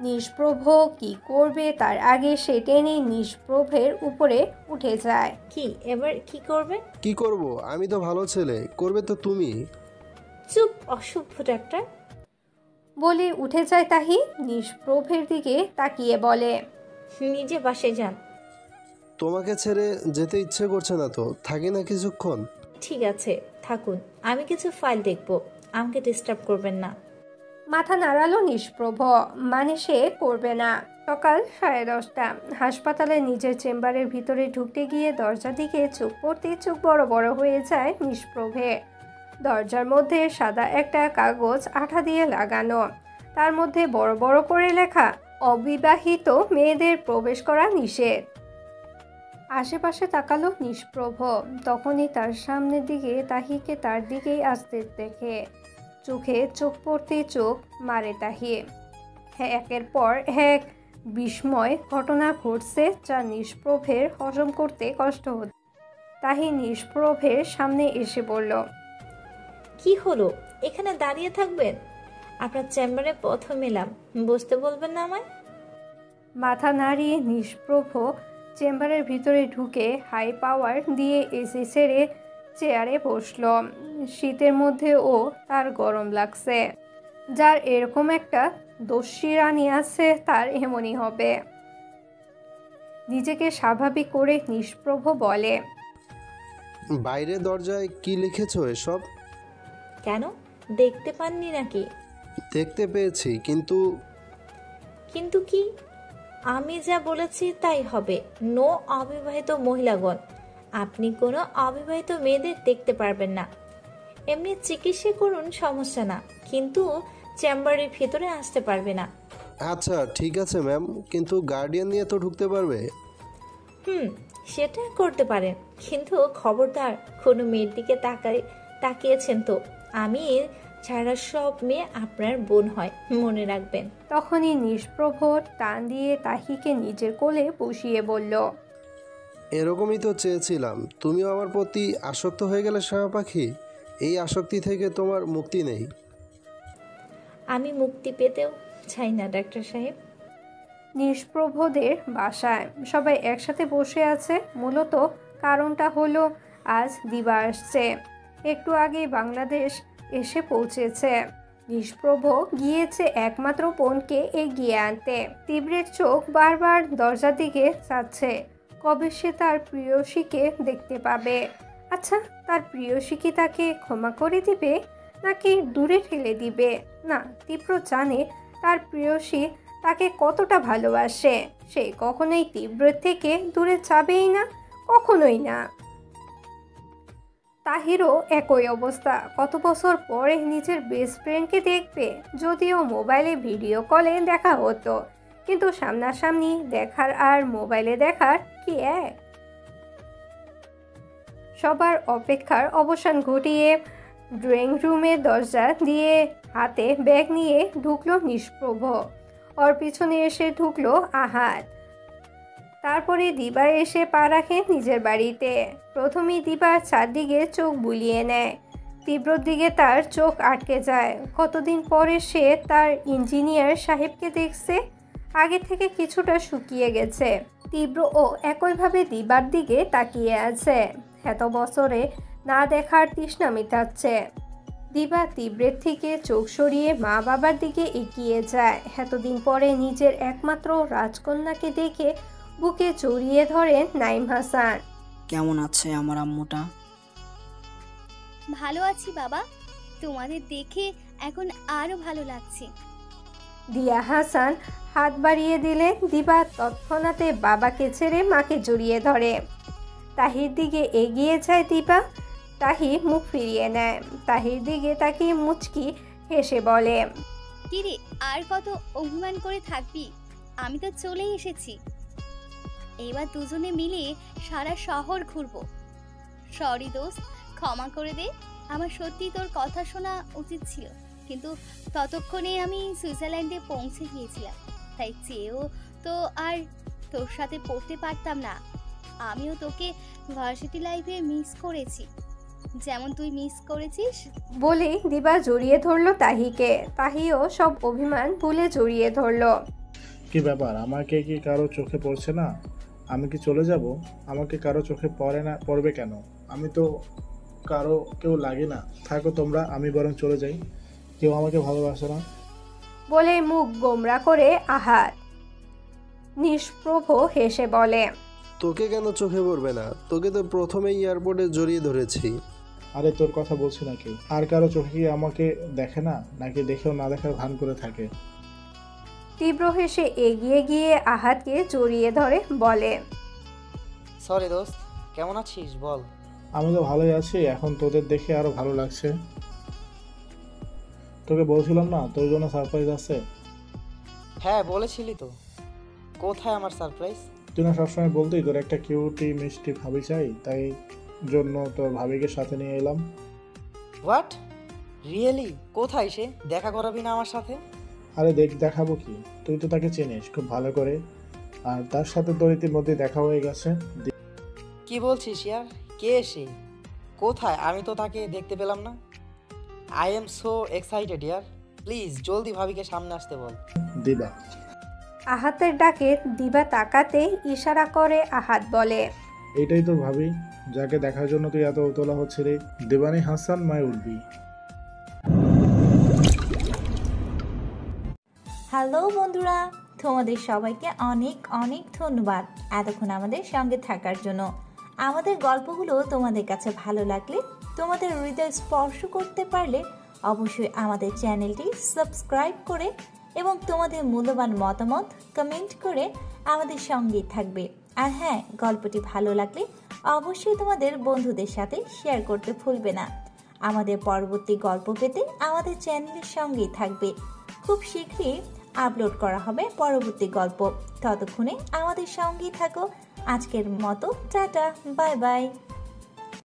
নিষ্প্রভ কি করবে তার আগে সে টেনে নিষ্প্রভের উপরে উঠে যায়।
কি এবার কি করবে?
কি করব? আমি তো ভালো ছেলে, করবে তো তুমি।
চুপ অসভ্য ডাক্তার,
বলে উঠে যায় তাহি। নিষ্প্রভের দিকে তাকিয়ে বলে,
নিজে বাসে যান।
তোমাকে ছেড়ে যেতে ইচ্ছে করছে না তো, থাকি না কিছুক্ষণ।
ঠিক আছে, থাকুন, আমি কিছু ফাইল দেখব, আমাকে ডিস্টার্ব করবেন না।
মাথা নাড়ালো নিষ্প্রভ, মানে সে করবে না। সকাল 10:30। হাসপাতালে নিজের চেম্বারের ভিতরে ঢুকতে গিয়ে দরজার দিকে চোখ পড়তে চোখ বড় বড় হয়ে যায় নিষ্প্রভের। দরজার মধ্যে সাদা একটা কাগজ আঠা দিয়ে লাগানো, তার মধ্যে বড় বড় করে লেখা, অবিবাহিত মেয়েদের প্রবেশ করা নিষেধ। আশেপাশে তাকালো নিষ্প্রভ। তখনই তার সামনের দিকে তাহিকে তার দিকেই আসতে দেখে চোখে চোখ পড়তে চোখ মারে তাহি। একের পর এক বিস্ময় ঘটনা ঘটছে যা নিষ্প্রভের হজম করতে কষ্ট হচ্ছে। তাহি নিষ্প্রভের সামনে এসে বলল,
কি হলো, এখানে দাঁড়িয়ে থাকবেন? আপনার চেম্বারে প্রথম এলাম, বসতে বলবেন না আমায়?
মাথা নাড়িয়ে নিষ্প্রভ চেম্বারের ভিতরে ঢুকে হাই পাওয়ার দিয়ে এসি ছেড়ে চেয়ারে বসল। শীতের মধ্যেও তার গরম লাগছে। যার এরকম একটা দস্যি রানী আছে তার এমনই হবে। নিজেকে স্বাভাবিক করে নিষ্প্রভ বলে,
বাইরে দরজায় কি লিখেছো এসব?
কেন, দেখতে পাননি নাকি?
দেখতে পেয়েছি, কিন্তু
কিন্তু কি? আমি যা বলেছি তাই হবে। নো অবিবাহিত মহিলাগণ, আপনি কোনো অবিবাহিত মেয়েদের দেখতে পারবেন না। এমনি চিকিৎসা করুন, সমস্যা না, কিন্তু চেম্বারের ভিতরে আসতে পারবে না।
আচ্ছা ঠিক আছে ম্যাম, কিন্তু গার্ডিয়ান নিয়ে তো ঢুকতে পারবে?
সেটা করতে পারেন, কিন্তু খবরদার কোনো মেয়ের দিকে তাকিয়েছেন তো আমি ছাড়া সব মেয়ে আপনার বোন হয়, মনে রাখবেন।
তখনই নিষ্প্রভ টান দিয়ে তাহিকে নিজের কোলে বসিয়ে বলল,
এরকমই তো চেয়েছিলাম। তুমিও আমার প্রতি আসক্ত হয়ে গেলে শাহ পাখি। এই আসক্তি থেকে তোমার মুক্তি নেই।
আমি মুক্তি পেতেও চাই না ডাক্তার সাহেব।
নিষ্প্রভদের বাসায় সবাই একসাথে বসে আছে। মূলত কারণটা হলো আজ দিবা আসছে। একটু আগে বাংলাদেশ এসে পৌঁছেছে। নিষ্প্রভ গিয়েছে একমাত্র বোনকে এগিয়ে আনতে। তীব্রের চোখ বারবার দরজার দিকে চাচ্ছে। কবে সে তার প্রিয়সীকে দেখতে পাবে? আচ্ছা, তার প্রিয়সী কি তাকে ক্ষমা করে দিবে নাকি দূরে ঠেলে দিবে? না, তীব্র জানে তার প্রিয়সী তাকে কতটা ভালোবাসে। সে কখনোই তীব্রের থেকে দূরে যাবেই না, কখনোই না। তাহিরও একই অবস্থা। কত বছর পরে নিজের বেস্ট ফ্রেন্ডকে দেখবে। যদিও মোবাইলে ভিডিও কলে দেখা হতো, কিন্তু সামনাসামনি দেখার আর মোবাইলে দেখার কি এক? সবার অপেক্ষার অবসান ঘটিয়ে ড্রয়িং রুমের দরজা দিয়ে হাতে ব্যাগ নিয়ে ঢুকলো নিষ্প্রভ। ওর পিছনে এসে ঢুকলো আহাত। তারপরে দিবা এসে পা রাখে নিজের বাড়িতে। প্রথমেই দিবা চারদিকে চোখ বুলিয়ে নেয়। তীব্রর দিকে তার চোখ আটকে যায়। কতদিন পরে সে তার ইঞ্জিনিয়ার সাহেবকে দেখছে। আগে থেকে কিছুটা শুকিয়ে গেছে। তীব্রও একইভাবে দিবার দিকে তাকিয়ে আছে। এত বছরে না দেখার তৃষ্ণা মেটাচ্ছে। দিবা তীব্রের থেকে চোখ সরিয়ে মা বাবার দিকে এগিয়ে যায়। এতদিন পরে নিজের একমাত্র রাজকন্যাকে দেখে বুকে জড়িয়ে ধরেন নাইম হাসান।
কেমন আছে আমার আম্মুটা?
ভালো আছি বাবা, তোমাদের দেখে এখন আরো ভালো লাগছে।
দিয়া হাসান হাত বাড়িয়ে দিলে দিবা তৎক্ষণাতে বাবাকে ছেড়ে মাকে জড়িয়ে ধরে। তাহির দিকে এগিয়ে যায় দিবা। তাহি মুখ ফিরিয়ে নেয়। তাহির দিকে তাকিয়ে মুচকি হেসে বলে,
কিরে, আর কত অভিমান করে থাকবি? আমি তো চলেই এসেছি। এবার দুজনে মিলে সারা শহর ঘুরবো। সরি দোস্ত, ক্ষমা করে দে। আমার সত্যি তোর কথা শোনা উচিত ছিল, কিন্তু ততক্ষণে আমি সুইজারল্যান্ডে পৌঁছে গিয়েছিলাম। তাই চেয়েও তো আর তোর সাথে পড়তে পারতাম না। আমিও তোকে ভার্সিটি লাইফে মিস করেছি, যেমন তুই মিস করেছিস।
বলে দিবা জড়িয়ে ধরলো তাহিকে। তাহিও সব অভিমান ভুলে জড়িয়ে ধরলো।
কি ব্যাপার, আমাকে কি কারো চোখে পড়ছে না? আমি কি চলে যাব? আমাকে কারো চোখে পড়বে কেন? আমি তো কারো কেউ লাগে না। থাকো তোমরা, আমি বরং চলে যাই। কেউ আমাকে ভালোবাসে না
বলে মুখ গোমরা করে আহাত। নিষ্প্রভ হেসে বলে,
তোকে কেন চোখে পড়বে না? তোকে তো প্রথমেই এয়ারপোর্টে জড়িয়ে ধরেছি।
আরে তোর কথা বলছি নাকি? আর কারো চোখে কি আমাকে দেখে না, নাকি দেখেও না দেখার ভান করে থাকে?
তীব্র হেসে এগিয়ে গিয়ে আহাতকে জড়িয়ে ধরে বলে,
সরি দোস্ত, কেমন আছিস বল?
আমি তো ভালোই আছি। এখন তোদের দেখে আরো ভালো লাগছে। তোকে বলছিলাম না তোর জন্য সারপ্রাইজ আছে?
হ্যাঁ বলেছিলি তো। কোথায় আমার সারপ্রাইজ?
তুই না সবসময় বলতেই তোর একটা কিউটি মিষ্টি ভাবি চাই, তাই জন্য তোর ভাবিকে সাথে নিয়ে এলাম।
হোয়াট? রিয়েলি? কোথায় সে? দেখা করাবি না আমার সাথে?
আরে দেখাবো কি, তুই তো তাকে চিনিস খুব ভালো করে, আর তার সাথে তোর ইতিমধ্যে দেখা হয়ে গেছে।
কি বলছিস ইয়ার? কে সে? কোথায়? আমি তো তাকে দেখতে পেলাম না। I am so excited year. Please জলদি ভাবিকে সামনে আসতে বল।
দিবা।
আহাতের ডাকে দিবা তাকাতে ইশারা করে আহাত বলে,
এইটাই তোর ভাবি, যাকে দেখার জন্য তুই এত উতলা হচ্ছিলি। দেবানি হাসান মাই উঠবি।
হ্যালো বন্ধুরা, তোমাদের সবাইকে অনেক অনেক ধন্যবাদ এতক্ষণ আমাদের সঙ্গে থাকার জন্য। আমাদের গল্পগুলো তোমাদের কাছে ভালো লাগলে, তোমাদের হৃদয় স্পর্শ করতে পারলে অবশ্যই আমাদের চ্যানেলটি সাবস্ক্রাইব করে এবং তোমাদের মূল্যবান মতামত কমেন্ট করে আমাদের সঙ্গেই থাকবে। আর হ্যাঁ, গল্পটি ভালো লাগলে অবশ্যই তোমাদের বন্ধুদের সাথে শেয়ার করতে ভুলবে না। আমাদের পরবর্তী গল্প পেতে আমাদের চ্যানেলের সঙ্গেই থাকবে। খুব শীঘ্রই আপলোড করা হবে পরবর্তী গল্প। ততক্ষণে আমাদের সঙ্গেই থাকো। আজকের মতো টাটা, বাই বাই।